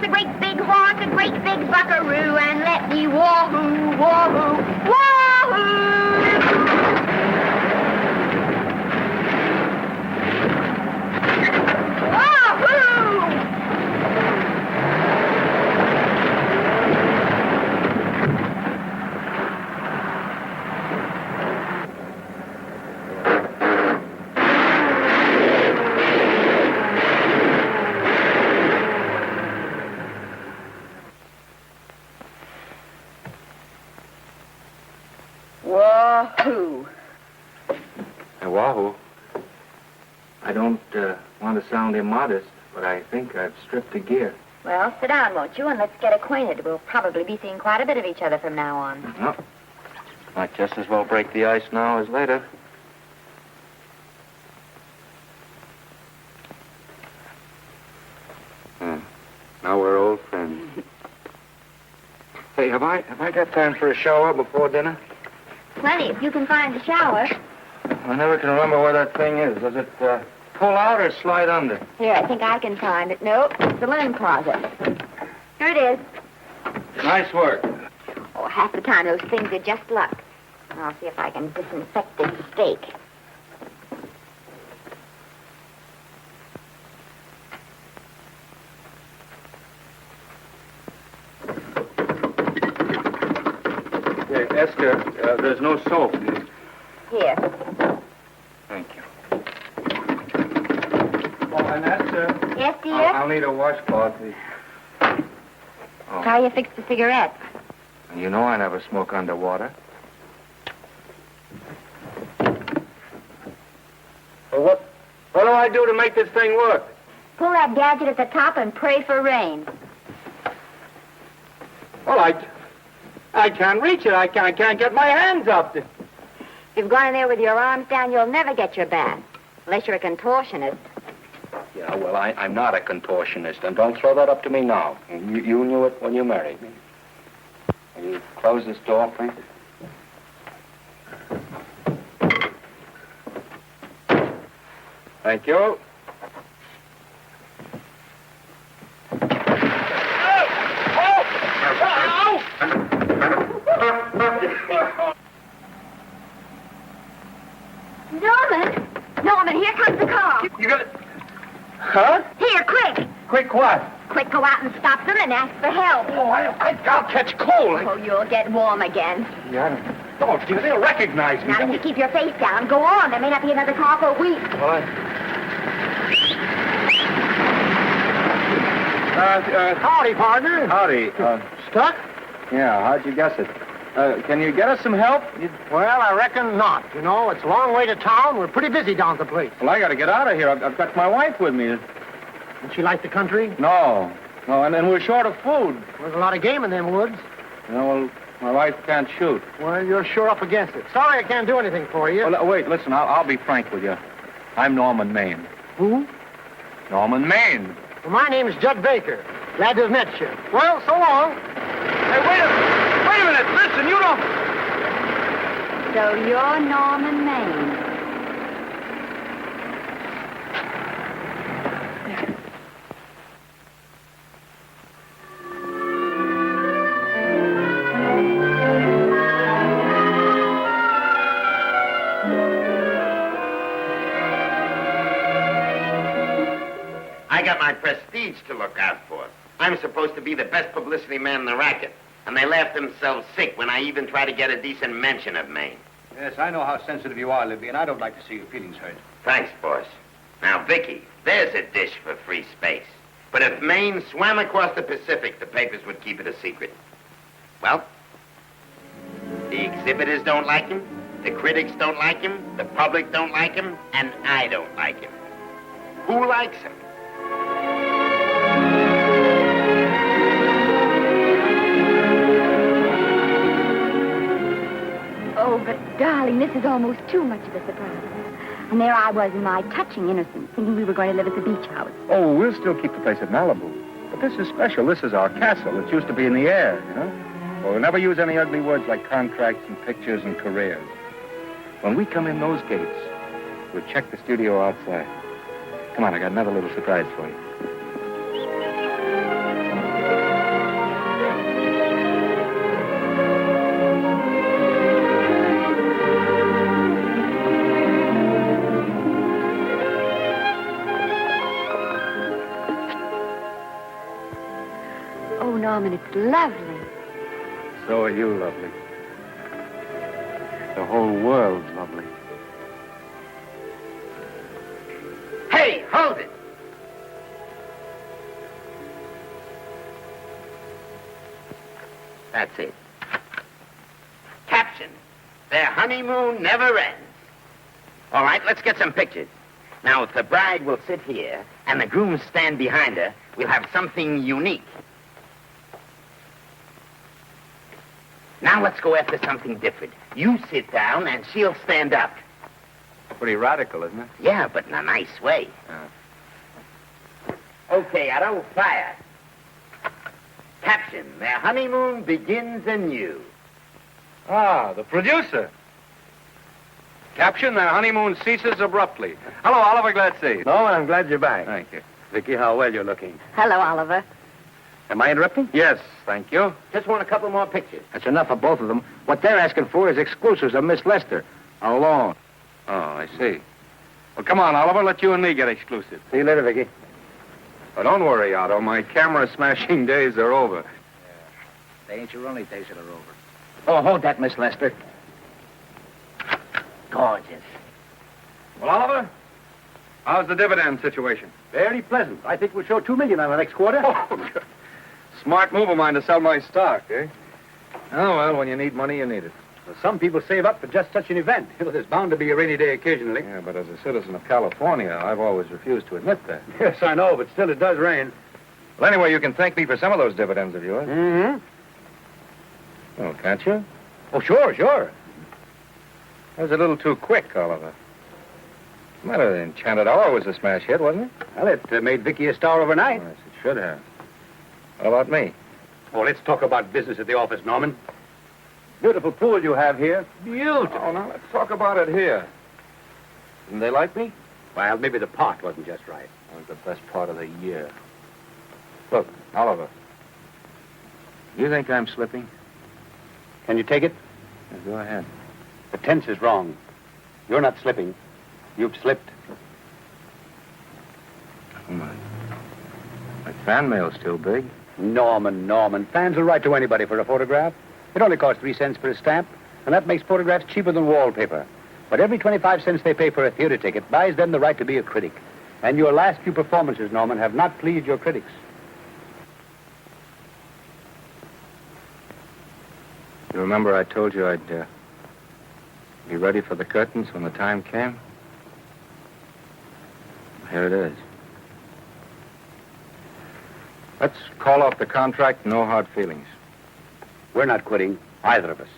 a great big horse, a great big buckaroo, and let me wahoo, wahoo, wahoo! Wahoo. Hey, Wahoo. I don't want to sound immodest, but I think I've stripped a gear. Well, sit down, won't you, and let's get acquainted. We'll probably be seeing quite a bit of each other from now on. Well, might just as well break the ice now as later. Now we're old friends. Hey, have I got time for a shower before dinner? Plenty, if you can find the shower. I never can remember where that thing is. Does it pull out or slide under? Here, I think I can find it. Nope, it's the linen closet. Here it is. Nice work. Oh, half the time those things are just luck. I'll see if I can disinfect this steak. Hey, Esther, there's no soap. Here. Thank you. Oh, and Esther. Yes, dear? I'll need a washcloth, please. Oh. How you fix the cigarette? You know I never smoke underwater. Well, what do I do to make this thing work? Pull that gadget at the top and pray for rain. Well, I can't reach it. I can't get my hands up. If you've gone in there with your arms down, you'll never get your bath. Unless you're a contortionist. Yeah, well, I'm not a contortionist, and don't throw that up to me now. You knew it when you married me. Will you close this door, please? Thank you. Norman, here comes the car. You got it? Huh? Here, quick. Quick what? Quick, go out and stop them and ask for help. Oh, I'll catch cold. Oh, you'll get warm again. Yeah, don't you? They'll recognize me. Now, if you keep your face down, go on. There may not be another car for a week. Well, Howdy, partner. Howdy. Stuck? Yeah, how'd you guess it? Can you get us some help? Well, I reckon not. You know, it's a long way to town. We're pretty busy down at the place. Well, I got to get out of here. I've got my wife with me. Does she like the country? No, and we're short of food. There's a lot of game in them woods. You know, well, my wife can't shoot. Well, you're sure up against it. Sorry I can't do anything for you. Well, wait, listen, I'll be frank with you. I'm Norman Maine. Who? Norman Maine. Well, my name's Judd Baker. Glad to have met you. Well, so long. Hey, wait a minute. Listen, you don't... So you're Norman Maine. I got my prestige to look out for. I'm supposed to be the best publicity man in the racket. And they laugh themselves sick when I even try to get a decent mention of Maine. Yes, I know how sensitive you are, Libby, and I don't like to see your feelings hurt. Thanks, boss. Now, Vicki, there's a dish for free space. But if Maine swam across the Pacific, the papers would keep it a secret. Well, the exhibitors don't like him, the critics don't like him, the public don't like him, and I don't like him. Who likes him? Oh, but darling, this is almost too much of a surprise. And there I was in my touching innocence, thinking we were going to live at the beach house. Oh, we'll still keep the place at Malibu. But this is special. This is our castle. It used to be in the air, you know? Well, we'll never use any ugly words like contracts and pictures and careers. When we come in those gates, we'll check the studio outside. Come on, I got another little surprise for you. Oh, Norman, it's lovely. So are you lovely. The whole world's lovely. Hey, hold it! That's it. Caption: Their honeymoon never ends. All right, let's get some pictures. Now, if the bride will sit here and the groom stand behind her, we'll have something unique. Now let's go after something different. You sit down and she'll stand up. Pretty radical, isn't it? Yeah, but in a nice way. Okay, Otto, fire. Caption: Their honeymoon begins anew. Ah, the producer. Caption: Their honeymoon ceases abruptly. Hello, Oliver, glad to see you. Norman, I'm glad you're back. Thank you. Vicki, how well you're looking. Hello, Oliver. Am I interrupting? Yes, thank you. Just want a couple more pictures. That's enough of both of them. What they're asking for is exclusives of Miss Lester. Alone. Oh, I see. Well, come on, Oliver, let you and me get exclusive. See you later, Vicki. Oh, don't worry, Otto. My camera smashing days are over. They ain't your only days that are over. Oh, hold that, Miss Lester. Gorgeous. Well, Oliver, how's the dividend situation? Very pleasant. I think we'll show $2 million on the next quarter. Oh, smart move of mine to sell my stock, eh? Oh, well, when you need money, you need it. Well, some people save up for just such an event. You know, there's bound to be a rainy day occasionally. Yeah, but as a citizen of California, I've always refused to admit that. Yes, I know, but still it does rain. Well, anyway, you can thank me for some of those dividends of yours. Mm-hmm. Oh, can't you? Oh, sure. That was a little too quick, Oliver. Matter, the Enchanted Hour was a smash hit, wasn't it? Well, it made Vicki a star overnight. Yes, it should have. What about me? Oh, let's talk about business at the office, Norman. Beautiful pool you have here. Beautiful. Oh, now let's talk about it here. Didn't they like me? Well, maybe the pot wasn't just right. That was the best part of the year. Look, Oliver, you think I'm slipping? Can you take it? Yeah, go ahead. The tense is wrong. You're not slipping. You've slipped. Oh, my fan mail's still big. Norman. Fans will write to anybody for a photograph. It only costs 3 cents for a stamp, and that makes photographs cheaper than wallpaper. But every 25 cents they pay for a theater ticket buys them the right to be a critic. And your last few performances, Norman, have not pleased your critics. You remember I told you I'd be ready for the curtains when the time came? Here it is. Let's call off the contract, no hard feelings. We're not quitting, either of us.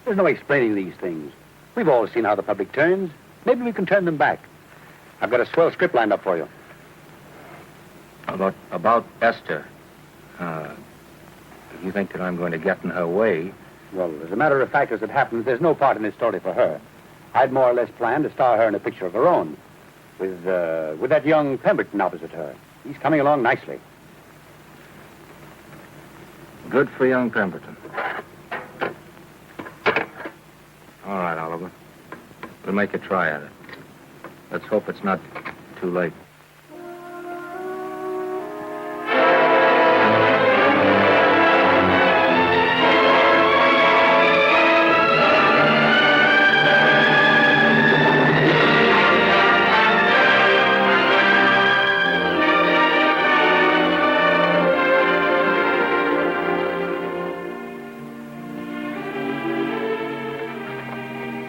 There's no explaining these things. We've all seen how the public turns. Maybe we can turn them back. I've got a swell script lined up for you. About Esther. If you think that I'm going to get in her way... Well, as a matter of fact, as it happens, there's no part in this story for her. I'd more or less planned to star her in a picture of her own, with that young Pemberton opposite her. He's coming along nicely. Good for young Pemberton. All right, Oliver. We'll make a try at it. Let's hope it's not too late.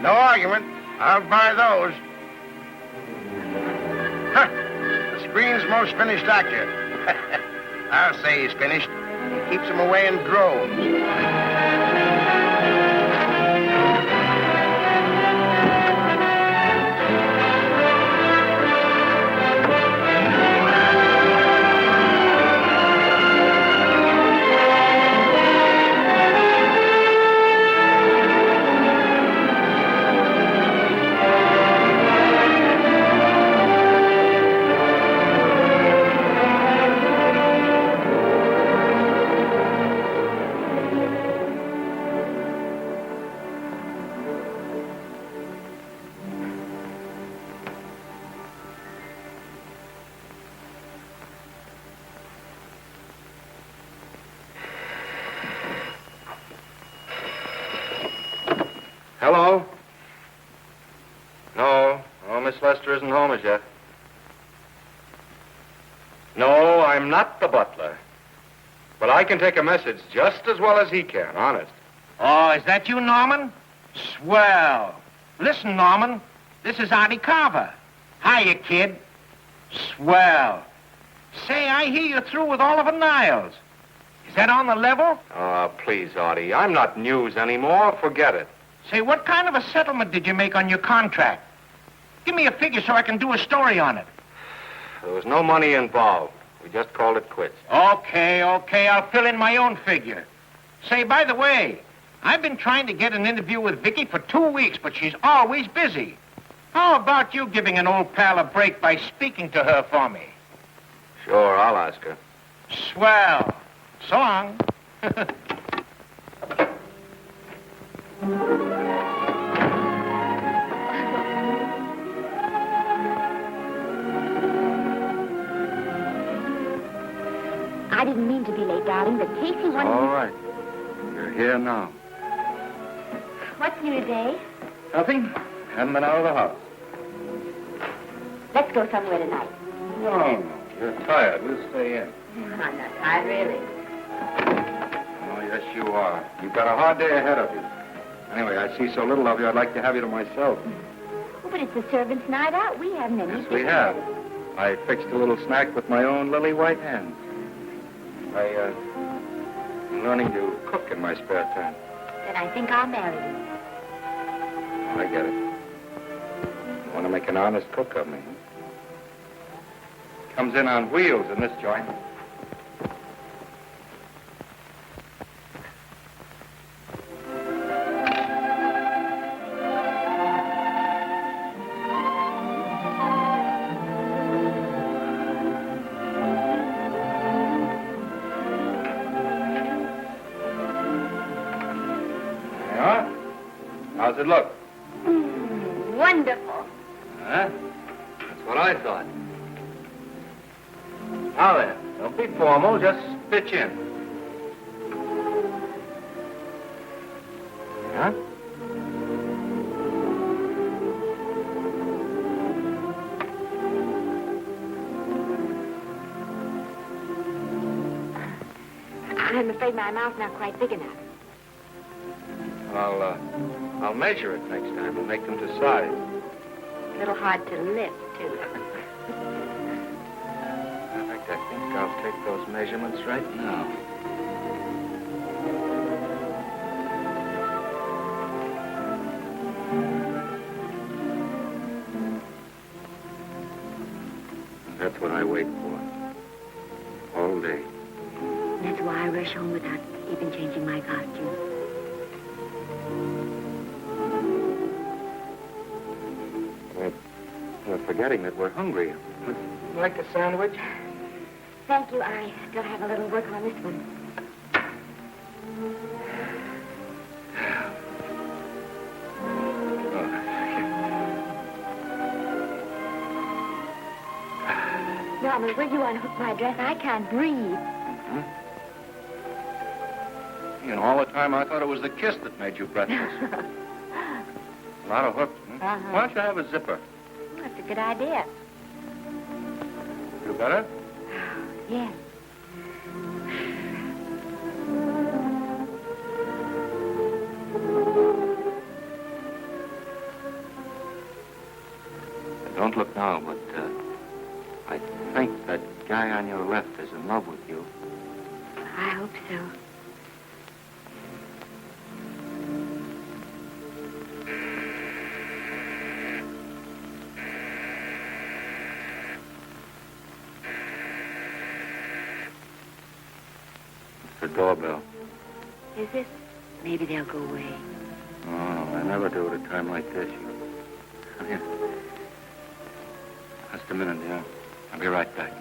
No argument. I'll buy those. Huh. The screen's most finished actor. I'll say he's finished. He keeps them away in droves. Hello? No, Miss Lester isn't home as yet. No, I'm not the butler. But I can take a message just as well as he can, honest. Oh, is that you, Norman? Swell. Listen, Norman, this is Artie Carver. Hiya, kid. Swell. Say, I hear you're through with Oliver Niles. Is that on the level? Please, Artie, I'm not news anymore. Forget it. Say, what kind of a settlement did you make on your contract? Give me a figure so I can do a story on it. There was no money involved. We just called it quits. Okay, I'll fill in my own figure. Say, by the way, I've been trying to get an interview with Vicki for 2 weeks, but she's always busy. How about you giving an old pal a break by speaking to her for me? Sure, I'll ask her. Swell. So long. I didn't mean to be late, darling, but Casey wanted... All right. You're here now. What's new today? Nothing. Haven't been out of the house. Let's go somewhere tonight. No. You're tired. We'll stay in. I'm not tired, really. Oh, yes, you are. You've got a hard day ahead of you. Anyway, I see so little of you, I'd like to have you to myself. Oh, but it's the servants' night out. We haven't any... Yes, we have. I fixed a little snack with my own lily white hands. I'm learning to cook in my spare time. Then I think I'll marry you. I get it. You want to make an honest cook of me. Comes in on wheels in this joint. How's it look? Wonderful. Huh? That's what I thought. Now then, don't be formal, just pitch in. Huh? I'm afraid my mouth's not quite big enough. I'll measure it next time and make them to size. A little hard to lift, too. In fact, I think I'll take those measurements right now. That's what I wait for. All day. That's why I rush home without even changing my costume. We're forgetting that we're hungry. Would you like a sandwich? Thank you. I still have a little work on this one. Norman, will you unhook my dress? I can't breathe. Mm-hmm. You know, all the time I thought it was the kiss that made you breathless. A lot of hooks. Uh-huh. Why don't you have a zipper? That's a good idea. You better? Yes. Don't look now, but I think that guy on your left is in love with you. I hope so. It's the doorbell. Is it? Maybe they'll go away. Oh, I never do at a time like this. Come here. Just a minute, dear. I'll be right back.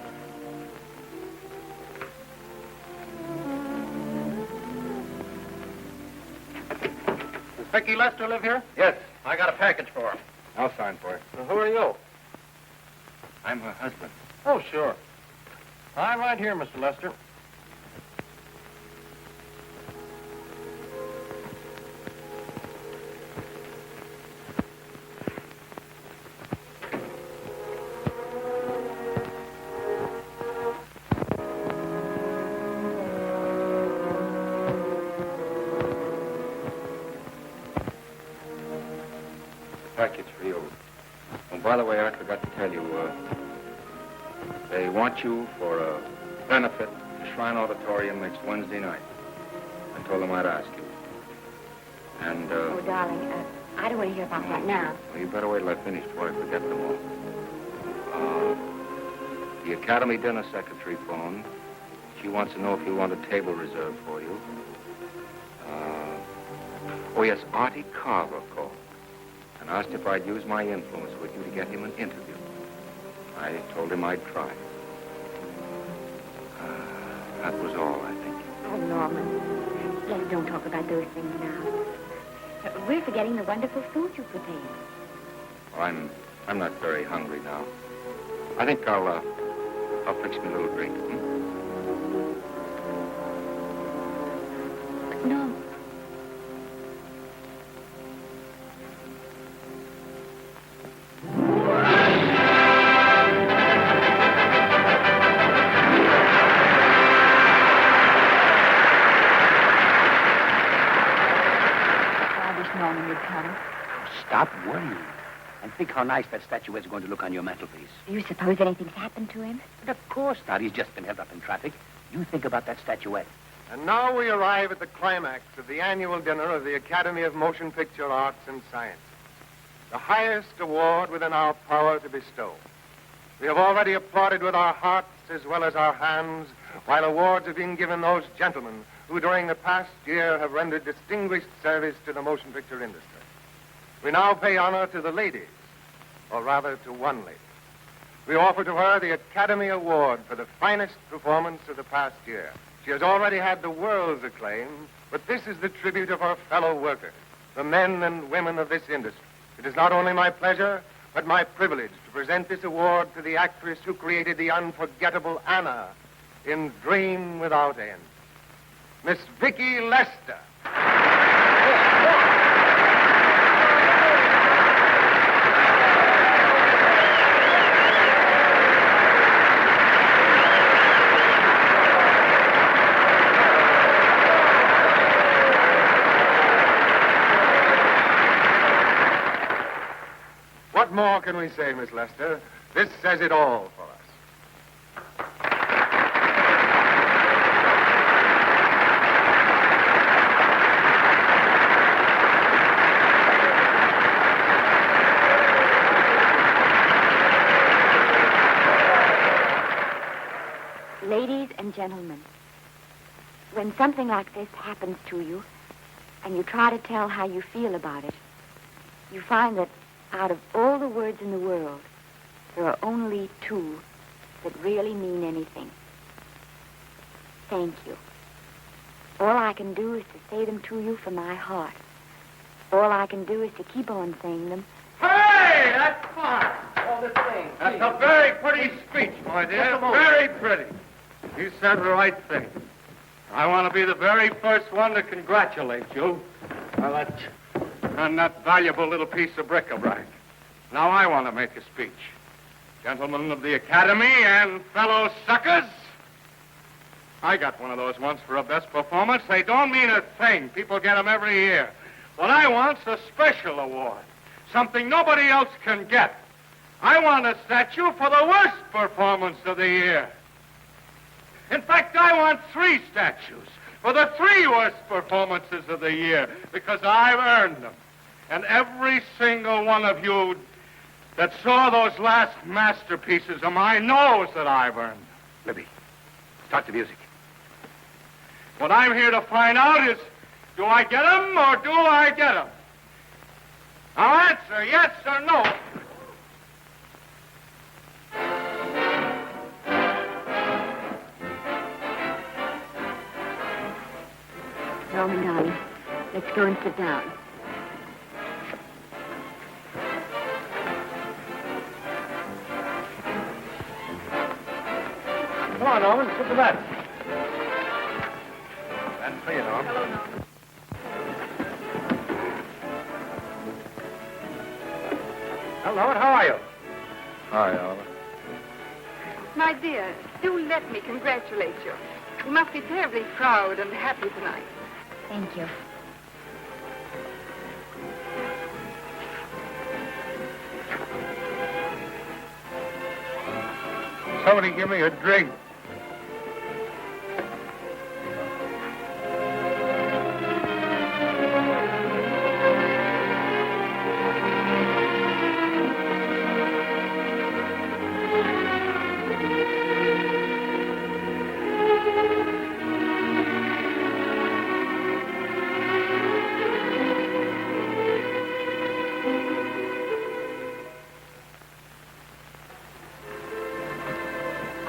Does Vicki Lester live here? Yes. I got a package for her. I'll sign for it. Well, who are you? I'm her husband. Oh, sure. I'm right here, Mr. Lester. package for you. Oh, by the way, I forgot to tell you, they want you for a benefit at the Shrine Auditorium next Wednesday night. I told them I'd ask you. And, Oh, darling, I don't want to hear about that now. well, you better wait till I finish before I forget them all. The Academy dinner secretary phoned. She wants to know if you want a table reserved for you. Oh, yes, Artie Carver called and asked if I'd use my influence with you to get him an interview. I told him I'd try. That was all, I think. Oh, Norman, let's don't talk about those things now. We're forgetting the wonderful food you prepared. Well, I'm not very hungry now. I think I'll fix me a little drink. No. Norman would come. Stop worrying. And think how nice that statuette's going to look on your mantelpiece. Do you suppose anything's happened to him? But of course not. He's just been held up in traffic. You think about that statuette. And now we arrive at the climax of the annual dinner of the Academy of Motion Picture Arts and Sciences, the highest award within our power to bestow. We have already applauded with our hearts as well as our hands, while awards are being given those gentlemen who during the past year have rendered distinguished service to the motion picture industry. We now pay honor to the ladies, or rather to one lady. We offer to her the Academy Award for the finest performance of the past year. She has already had the world's acclaim, but this is the tribute of her fellow workers, the men and women of this industry. It is not only my pleasure, but my privilege to present this award to the actress who created the unforgettable Anna in Dream Without End, Miss Vicki Lester. What more can we say, Miss Lester? This says it all for us. Ladies and gentlemen, when something like this happens to you, and you try to tell how you feel about it, you find that out of all the words in the world, there are only two that really mean anything. Thank you. All I can do is to say them to you from my heart. All I can do is to keep on saying them. Hey, that's fine. All this thing. That's a very pretty speech, my dear. Very pretty. You said the right thing. I want to be the very first one to congratulate you on that valuable little piece of bric-a-brac. Now I want to make a speech. Gentlemen of the Academy and fellow suckers, I got one of those once for a best performance. They don't mean a thing. People get them every year. What I want's a special award, something nobody else can get. I want a statue for the worst performance of the year. In fact, I want 3 statues for the 3 worst performances of the year, because I've earned them. And every single one of you that saw those last masterpieces of mine knows that I've earned them. Libby, start the music. What I'm here to find out is, do I get them or do I get them? Now answer yes or no. Norman, darling, let's go and sit down. Come on, Norman, sit to that. That's for you, Norman. Well, Norman, how are you? Hi, Oliver. My dear, do let me congratulate you. You must be terribly proud and happy tonight. Thank you. Somebody give me a drink.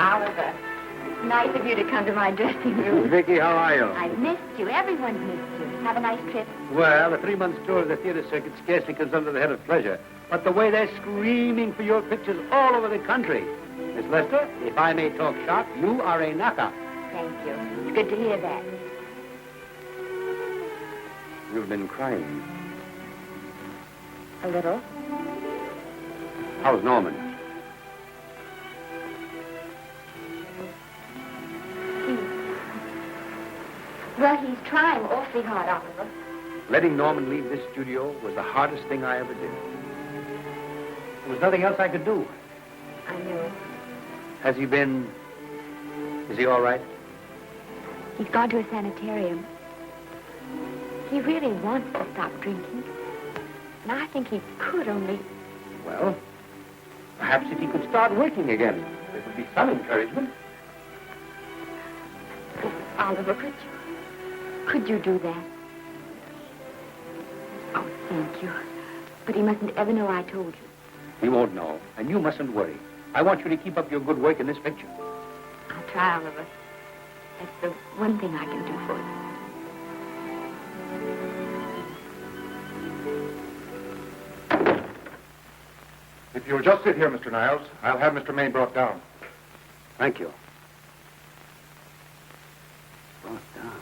Oliver, it's nice of you to come to my dressing room. Vicki, how are you? I missed you. Everyone's missed you. Have a nice trip. Well, a 3-month tour of the theater circuit scarcely comes under the head of pleasure. But the way they're screaming for your pictures all over the country. Miss Lester, if I may talk shop, you are a knockout. Thank you. It's good to hear that. You've been crying. A little. How's Norman? Well, he's trying awfully hard, Oliver. Letting Norman leave this studio was the hardest thing I ever did. There was nothing else I could do. I know. Has he been... Is he all right? He's gone to a sanitarium. He really wants to stop drinking. And I think he could only... Well, perhaps if he could start working again, there would be some encouragement. Oh, Oliver, could you do that? Oh, thank you. But he mustn't ever know I told you. He won't know, and you mustn't worry. I want you to keep up your good work in this picture. I'll try, Oliver. That's the one thing I can do for you. If you'll just sit here, Mr. Niles, I'll have Mr. Maine brought down. Thank you. Brought down.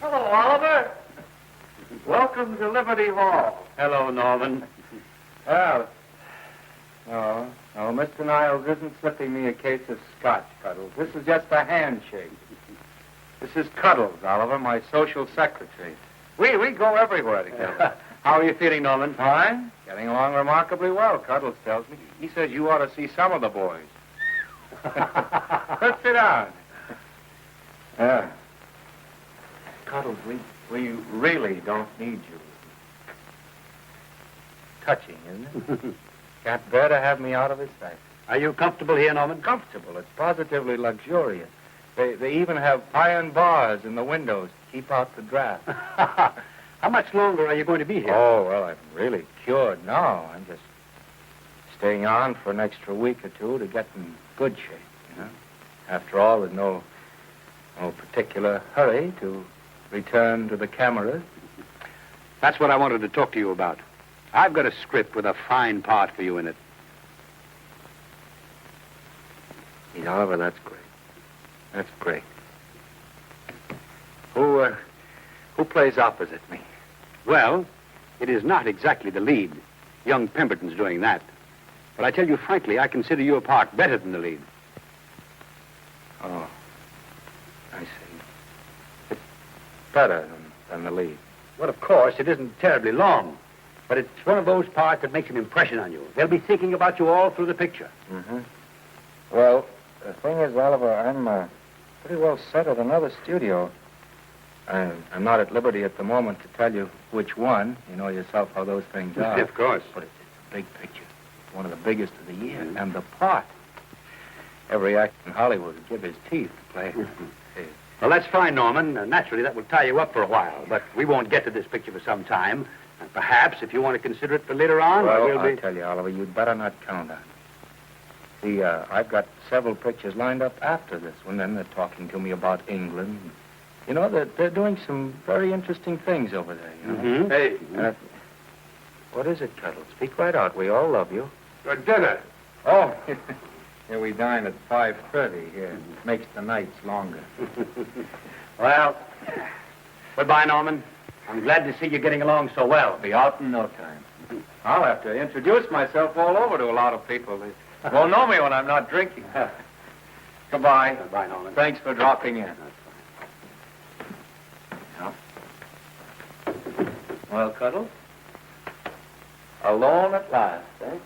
Hello, Oliver. Welcome to Liberty Hall. Hello, Norman. Well, no, Mr. Niles isn't slipping me a case of scotch, Cuddles. This is just a handshake. This is Cuddles, Oliver, my social secretary. We go everywhere together. How are you feeling, Norman? Fine. Getting along remarkably well, Cuddles tells me. He says you ought to see some of the boys. Let's sit down. Cuddles, we really don't need you. Touching, isn't it? Can't bear to have me out of his sight. Are you comfortable here, Norman? Comfortable. It's positively luxurious. They even have iron bars in the windows to keep out the draft. How much longer are you going to be here? Oh, well, I'm really cured now. I'm just staying on for an extra week or two to get in good shape, you know. After all, there's no particular hurry to return to the cameras. That's what I wanted to talk to you about. I've got a script with a fine part for you in it. Gee, Oliver, that's great. That's great. Who plays opposite me? Well, it is not exactly the lead. Young Pemberton's doing that. But I tell you frankly, I consider your part better than the lead. Oh, I see. It's better than the lead. Well, of course, it isn't terribly long. But it's one of those parts that makes an impression on you. They'll be thinking about you all through the picture. Mm-hmm. Well, the thing is, Oliver, I'm pretty well set at another studio. I'm not at liberty at the moment to tell you which one. You know yourself how those things are. Of course. But it's a big picture. It's one of the biggest of the year. And the part. Every actor in Hollywood would give his teeth to play. Well, that's fine, Norman. Naturally, that will tie you up for a while. But we won't get to this picture for some time. And perhaps, if you want to consider it for later on, well, I'll tell you, Oliver, you'd better not count on it. See, I've got several pictures lined up after this one, and they're talking to me about England. You know, they're doing some very interesting things over there, you know. Mm-hmm. Hey. What is it, Cuddles? Speak right out. We all love you. For dinner. Oh, here we dine at 5:30 here. Makes the nights longer. Well, goodbye, Norman. I'm glad to see you getting along so well. Be out in no time. I'll have to introduce myself all over to a lot of people. They won't know me when I'm not drinking. Goodbye. Goodbye, Norman. Thanks for dropping in. Yeah. Well, Cuddles? Alone at last, eh?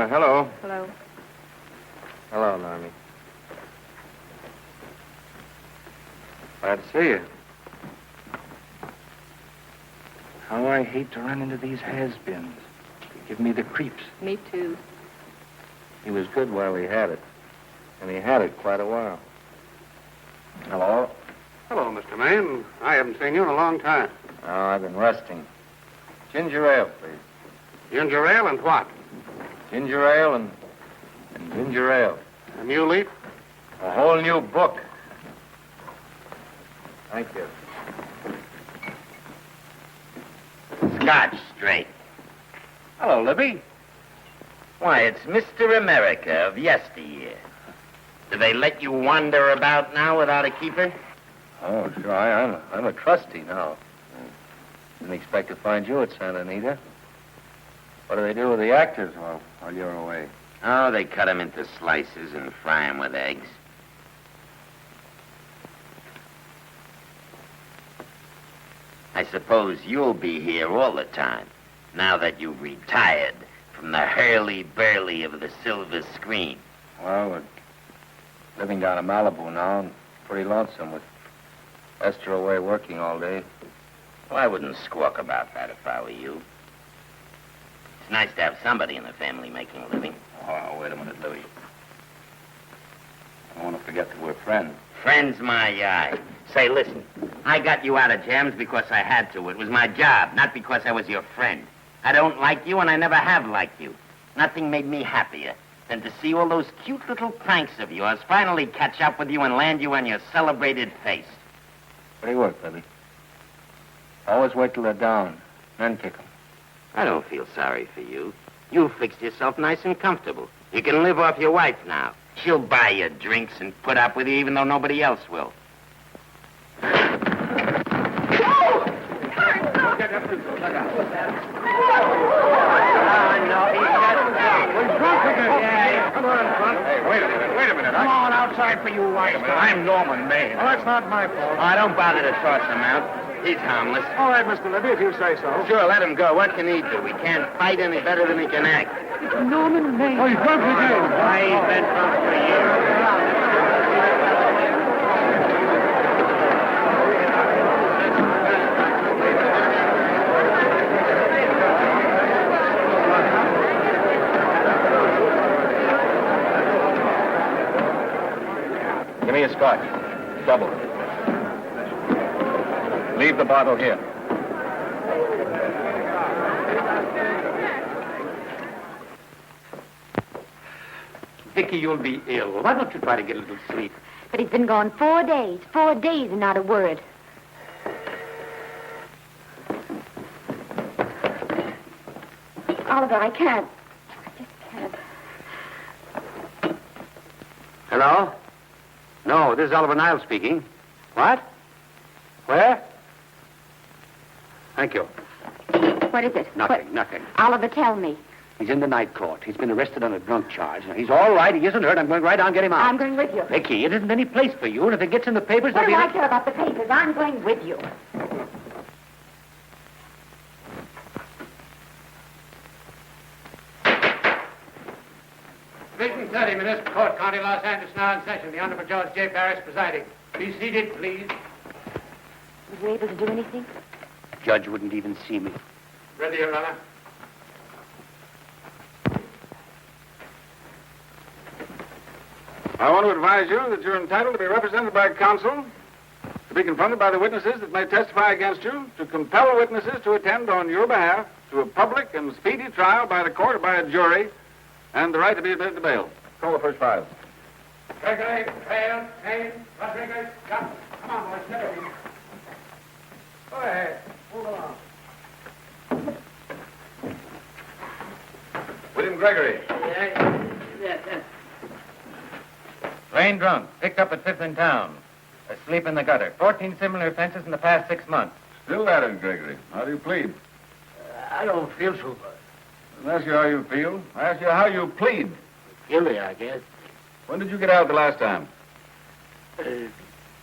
Hello. Hello. Hello, Normie. Glad to see you. How I hate to run into these has-beens. They give me the creeps. Me too. He was good while he had it. And he had it quite a while. Hello? Hello, Mr. Maine. I haven't seen you in a long time. Oh, I've been resting. Ginger ale, please. Ginger ale and what? Ginger ale and ginger ale. A new leaf? A whole new book. Thank you. Scotch straight. Hello, Libby. Why, it's Mr. America of yesteryear. Do they let you wander about now without a keeper? Oh, sure. I'm a trustee now. Didn't expect to find you at Santa Anita. What do they do with the actors while you're away? Oh, they cut them into slices and fry them with eggs. I suppose you'll be here all the time, now that you've retired from the hurly-burly of the silver screen. Well, we're living down in Malibu now, and pretty lonesome with Esther away working all day. Well, I wouldn't squawk about that if I were you. It's nice to have somebody in the family making a living. Oh, wait a minute, Louis. I don't want to forget that we're friends. Friends, my eye. Say, listen, I got you out of jams because I had to. It was my job, not because I was your friend. I don't like you, and I never have liked you. Nothing made me happier than to see all those cute little pranks of yours finally catch up with you and land you on your celebrated face. Pretty work, Libby. Always wait till they're down, then kick 'em. I don't feel sorry for you. You fixed yourself nice and comfortable. You can live off your wife now. She'll buy you drinks and put up with you even though nobody else will. Wait a minute. Come on outside for you, wise guy. I'm Norman Maine. Oh, that's not my fault. Oh, don't bother to toss him out. He's harmless. All right, Mr. Libby, if you say so. Sure, let him go. What can he do? He can't fight any better than he can act. Norman Maine. Oh, he's drunk again. Why, he's been drunk for years. Give me a scotch. Double. Leave the bottle here. Vicki, you'll be ill. Why don't you try to get a little sleep? But he's been gone 4 days. 4 days and not a word. Oliver, I can't. I just can't. Hello? No, this is Oliver Niles speaking. What? Where? Thank you. What is it? Nothing. Oliver, tell me. He's in the night court. He's been arrested on a drunk charge. Now, he's all right. He isn't hurt. I'm going right down and get him out. I'm going with you. Vicky, it isn't any place for you, and if it gets in the papers, What there'll do be... I care about the papers? I'm going with you. Division 30, Municipal Court, County Los Angeles, now in session. The Honorable Judge J. Parrish presiding. Be seated, please. Was you able to do anything? The judge wouldn't even see me. Ready, Your Honor. I want to advise you that you're entitled to be represented by counsel, to be confronted by the witnesses that may testify against you, to compel witnesses to attend on your behalf to a public and speedy trial by the court or by a jury, and the right to be admitted to bail. Call the first five. Gregory, Hale, Haynes, Rodriguez, Johnson. Come on, boys, get in. Go ahead. Move along. William Gregory. Plain drunk, picked up at 5th in town. Asleep in the gutter. 14 similar offenses in the past 6 months. Still at it, Gregory. How do you plead? I don't feel so good. I didn't ask you how you feel. I asked you how you plead. Guilty, I guess. When did you get out the last time?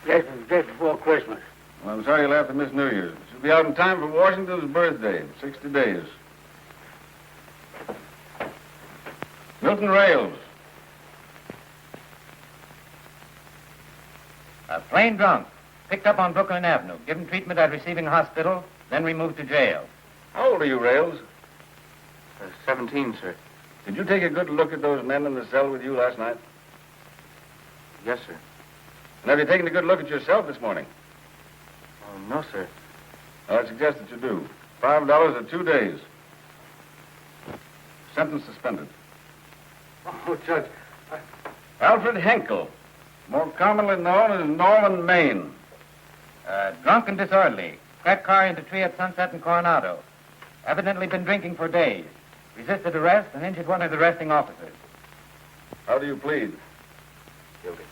Just before Christmas. Well, I'm sorry you'll have to miss New Year's. You'll be out in time for Washington's birthday, 60 days. Milton Rails. Plain drunk, picked up on Brooklyn Avenue, given treatment at receiving hospital, then removed to jail. How old are you, Rails? 17, sir. Did you take a good look at those men in the cell with you last night? Yes, sir. And have you taken a good look at yourself this morning? Oh, no, sir. I suggest that you do. $5 or 2 days. Sentence suspended. Oh, Judge. Alfred Henkel, more commonly known as Norman Maine. Drunk and disorderly. Cracked car into tree at Sunset and Coronado. Evidently been drinking for days. Resisted arrest and injured one of the arresting officers. How do you plead? Guilty.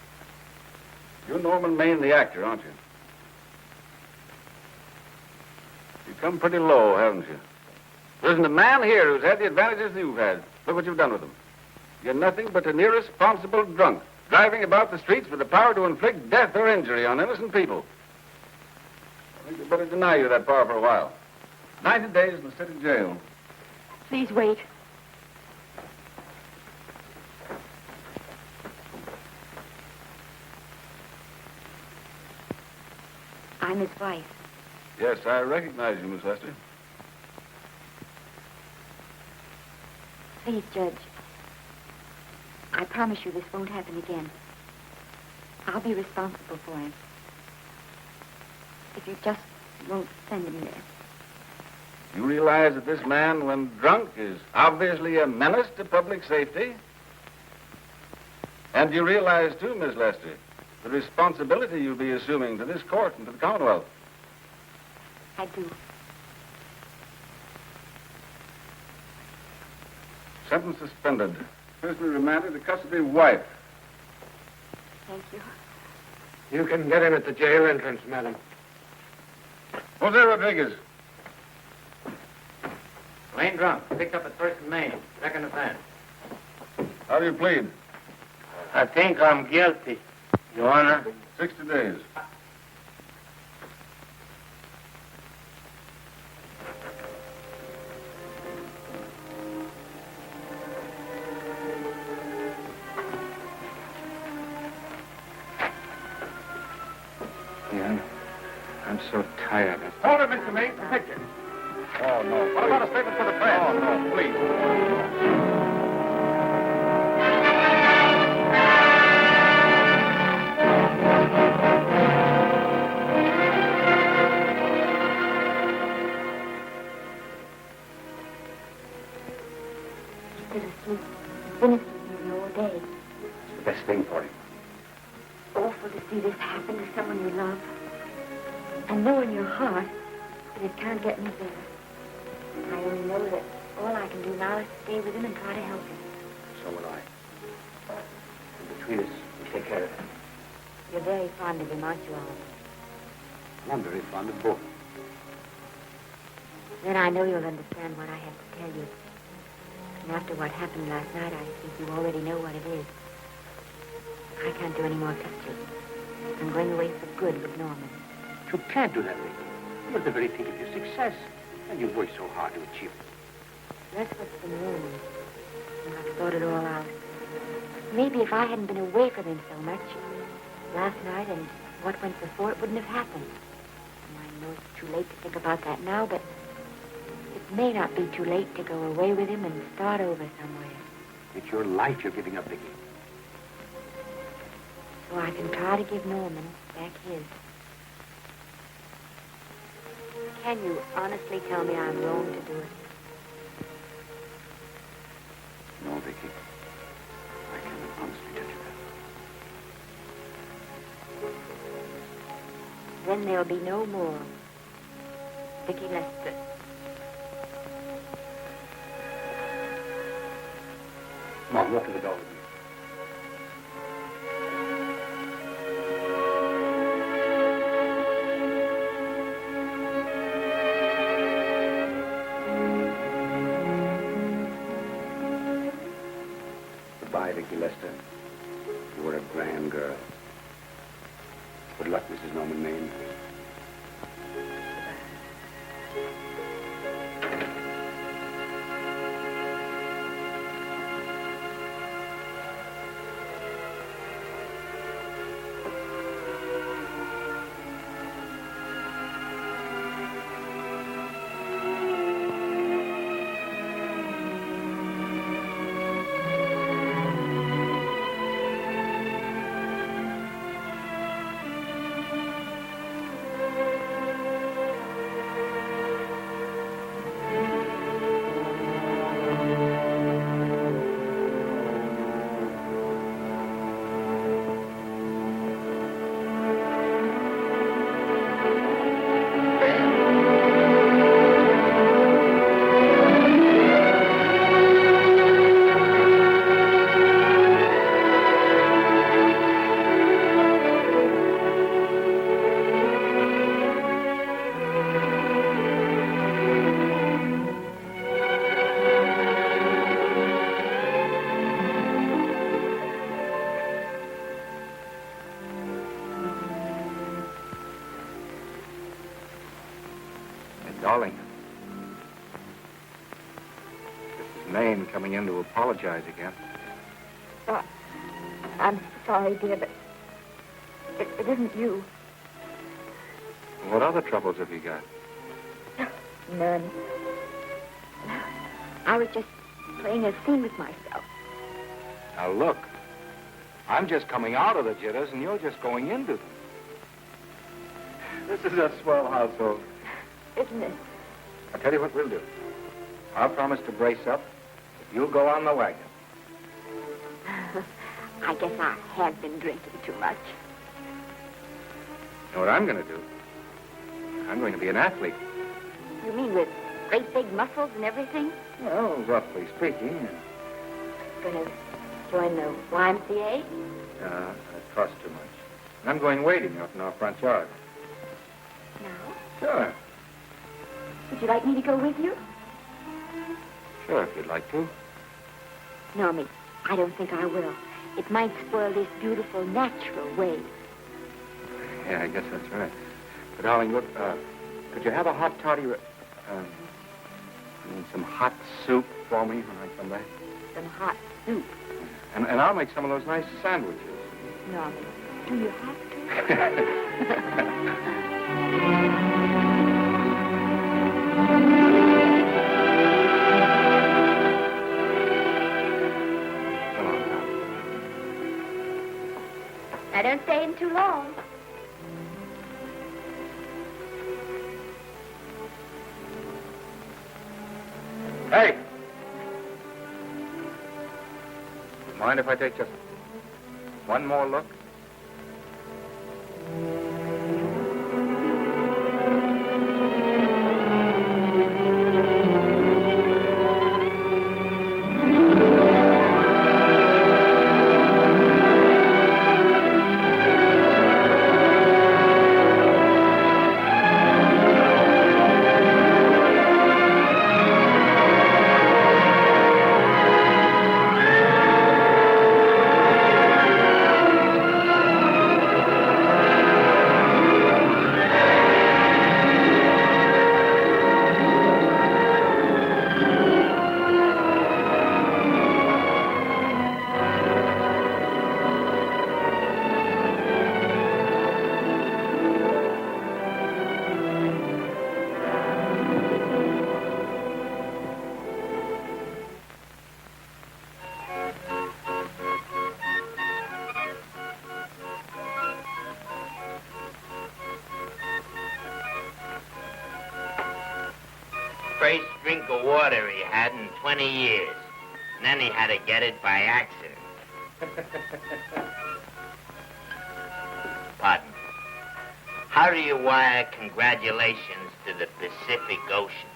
You're Norman Maine, the actor, aren't you? You've come pretty low, haven't you? There isn't a man here who's had the advantages that you've had. Look what you've done with them. You're nothing but an irresponsible drunk, driving about the streets with the power to inflict death or injury on innocent people. I think you'd better deny you that power for a while. 90 days in the city jail. Please wait. I'm his wife. Yes, I recognize you, Miss Lester. Please, Judge. I promise you this won't happen again. I'll be responsible for him. If you just won't send him there. You realize that this man, when drunk, is obviously a menace to public safety? And you realize, too, Miss Lester, the responsibility you'll be assuming to this court and to the Commonwealth. I do. Sentence suspended. Prisoner remanded to custody of wife. Thank you. You can get him at the jail entrance, madam. Jose Rodriguez. Plain drunk, picked up at 1st and Main. Second offense. How do you plead? I think I'm guilty, Your Honor. 60 days. Yeah, I'm so tired. Hold it, Mr. Maine. The picture. Oh, no. What about a statement for the press? Oh, no, please. Still asleep. Been asleep nearly all day. It's the best thing for him. Awful to see this happen to someone you love. And know in your heart that it can't get any better. I only know that all I can do now is stay with him and try to help him. So will I. And between us, we'll take care of him. You're very fond of him, aren't you, Oliver? And I'm very fond of both. Then I know you'll understand what I have to tell you. And after what happened last night, I think you already know what it is. I can't do any more pictures. I'm going away for good with Norman. You can't do that, Vicki. You're at the very peak of your success. And you've worked so hard to achieve it. That's what's been wrong. And I've thought it all out. Maybe if I hadn't been away from him so much, last night and what went before, it wouldn't have happened. And I know it's too late to think about that now, but it may not be too late to go away with him and start over somewhere. It's your life you're giving up, Vicki. So I can try to give Norman back his. Can you honestly tell me I'm wrong to do it? No, Vicki. I can honestly tell you that. Then there'll be no more Vicki Lester. Come on, walk to the door with me. Goodbye, Vicki Lester. You were a grand girl. Good luck, Mrs. Norman Maine. Darling, this is Maine coming in to apologize again. Oh, I'm sorry, dear, but it isn't you. What other troubles have you got? None. I was just playing a scene with myself. Now look, I'm just coming out of the jitters and you're just going into them. This is a swell household. Isn't it? I'll tell you what we'll do. I'll promise to brace up if you'll go on the wagon. I guess I have been drinking too much. You know what I'm going to do? I'm going to be an athlete. You mean with great big muscles and everything? Well, roughly speaking. Gonna join the YMCA? That costs too much. And I'm going wading out in our front yard. No. Sure. Would you like me to go with you? Sure, if you'd like to. No, Miss, I don't think I will. It might spoil this beautiful, natural wave. Yeah, I guess that's right. But, darling, look, could you have a hot toddy, some hot soup for me when I come back? Some hot soup? And I'll make some of those nice sandwiches. No, Miss, do you have to? I don't stay in too long. Hey! Mind if I take just one more look? first drink of water he had in 20 years. And then he had to get it by accident. Pardon. How do you wire congratulations to the Pacific Ocean?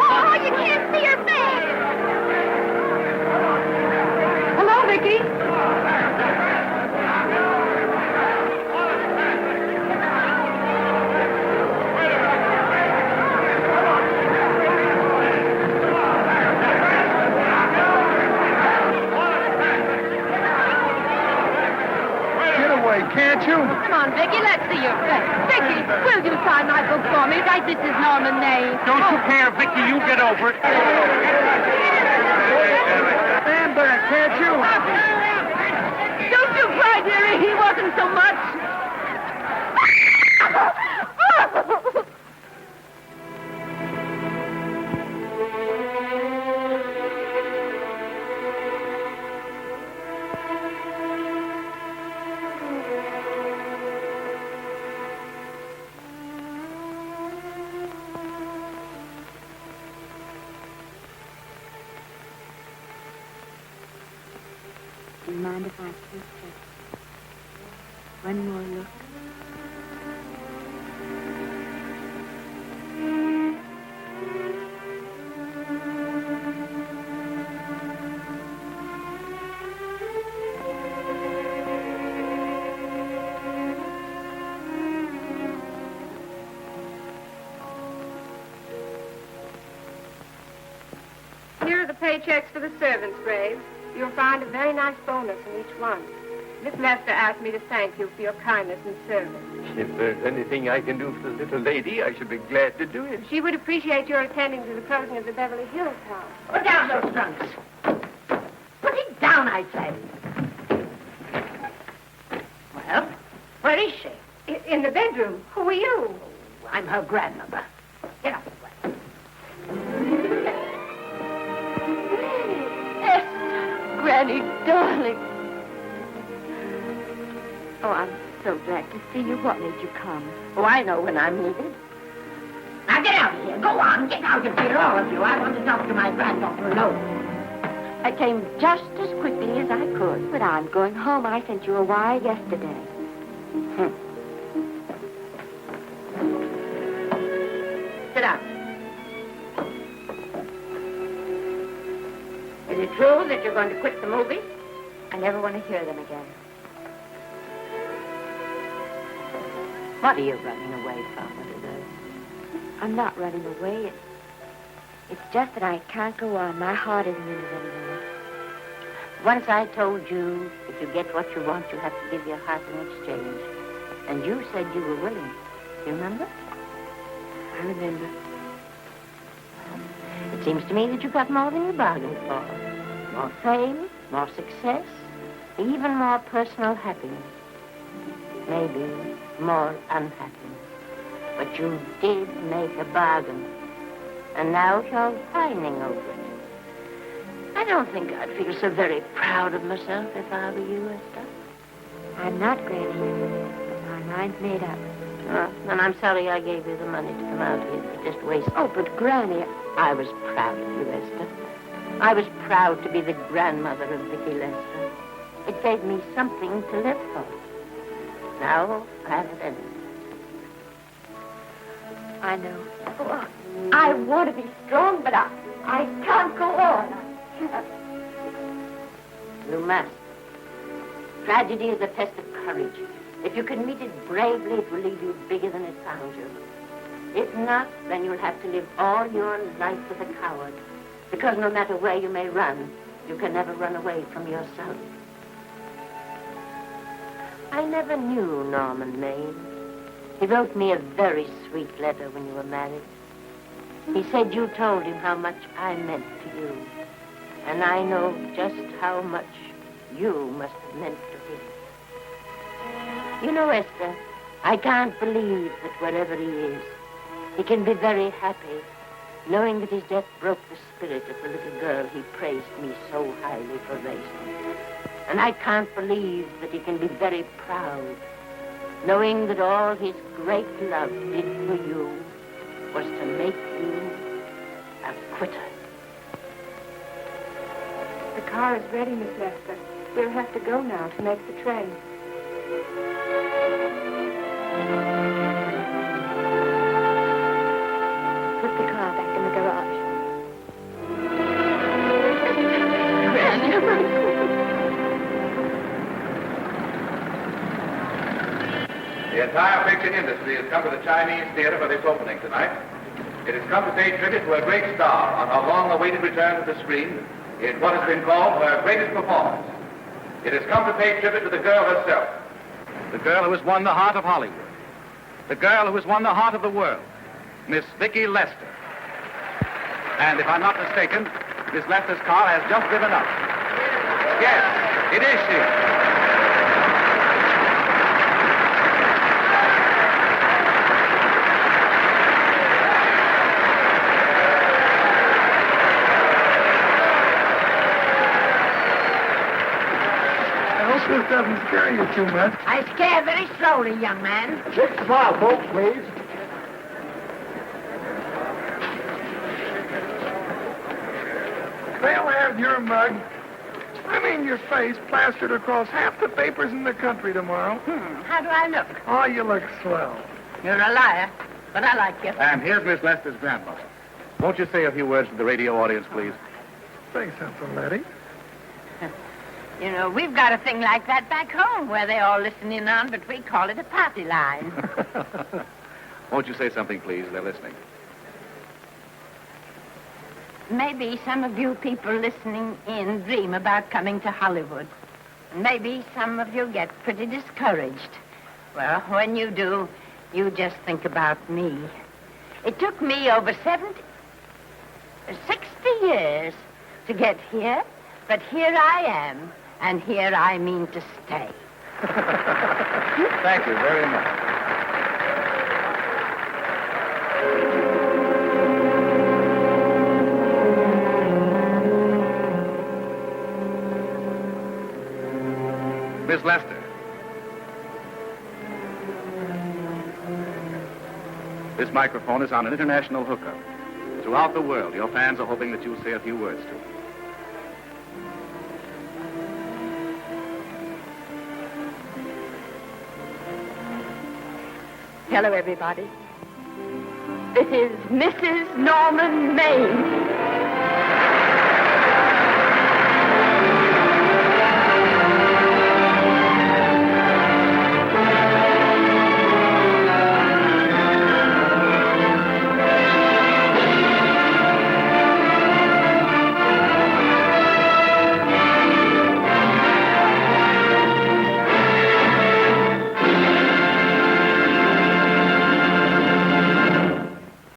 Oh, you can't see her face. Hello, Vicki. Can't you? Come on, Vicki, let's see your face. Vicki, will you sign my book for me? Write this is Norman Maine. Don't you care, Vicki. You get over it. Stand back, can't you? Don't you cry, dearie. He wasn't so much. Do you mind if I take just one more look? Here are the paychecks for the servants, Graves. You'll find a very nice bonus in each one. Miss Lester asked me to thank you for your kindness and service. If there's anything I can do for the little lady, I should be glad to do it. She would appreciate your attending to the closing of the Beverly Hills house. Put down those trunks. Put it down, I say. Well, where is she? In the bedroom. Who are you? I'm her grandmother. Get up. Granny, darling. Oh, I'm so glad to see you. What made you come? Oh, I know when I'm needed. Now get out of here. Go on. Get out of here, all of you. I want to talk to my granddaughter alone. I came just as quickly as I could, but I'm going home. I sent you a wire yesterday. Sit down. Is it true that you're going to quit the movies? I never want to hear them again. What are you running away from, little girl? I'm not running away. It's just that I can't go on. My heart isn't in it anymore. Once I told you, if you get what you want, you have to give your heart in exchange. And you said you were willing. Do you remember? I remember. It seems to me that you got more than you bargained for. More fame, more success, even more personal happiness. Maybe more unhappiness. But you did make a bargain. And now you're whining over it. I don't think I'd feel so very proud of myself if I were you, Esther. I'm not, Granny. But my mind's made up. Oh, and I'm sorry I gave you the money to come out here to just waste. Oh, but Granny... I was proud of you, Esther. I was proud to be the grandmother of Vicki Lester. It gave me something to live for. Now I have it ended. I know. Oh, I want to be strong, but I can't go on. You must. Tragedy is a test of courage. If you can meet it bravely, it will leave you bigger than it found you. If not, then you'll have to live all your life as a coward. Because no matter where you may run, you can never run away from yourself. I never knew Norman Maine. He wrote me a very sweet letter when you were married. He said you told him how much I meant to you. And I know just how much you must have meant to him. You know, Esther, I can't believe that wherever he is, he can be very happy, knowing that his death broke the spirit of the little girl he praised me so highly for raising. And I can't believe that he can be very proud, knowing that all his great love did for you was to make you a quitter. The car is ready, Miss Lester. We'll have to go now to make the train. Put the car back in the garage. The entire picture industry has come to the Chinese theater for this opening tonight. It has come to pay tribute to a great star on her long-awaited return to the screen in what has been called her greatest performance. It has come to pay tribute to the girl herself. The girl who has won the heart of Hollywood. The girl who has won the heart of the world. Miss Vicki Lester. And if I'm not mistaken, Miss Lester's car has just driven up. Yes, it is she. This doesn't scare you too much. I scare very slowly, young man. 6 o'clock, folks, please. They'll have your mug, your face, plastered across half the papers in the country tomorrow. How do I look? Oh, you look swell. You're a liar, but I like you. And here's Miss Lester's grandmother. Won't you say a few words to the radio audience, please? Say something, Letty. You know, we've got a thing like that back home where they all listen in on, but we call it a party line. Won't you say something, please? They're listening. Maybe some of you people listening in dream about coming to Hollywood. Maybe some of you get pretty discouraged. Well, when you do, you just think about me. It took me over 60 years to get here, but here I am, and here I mean to stay. Thank you very much. Miss Lester. This microphone is on an international hookup. Throughout the world, your fans are hoping that you'll say a few words to them. Hello, everybody. This is Mrs. Norman Maine.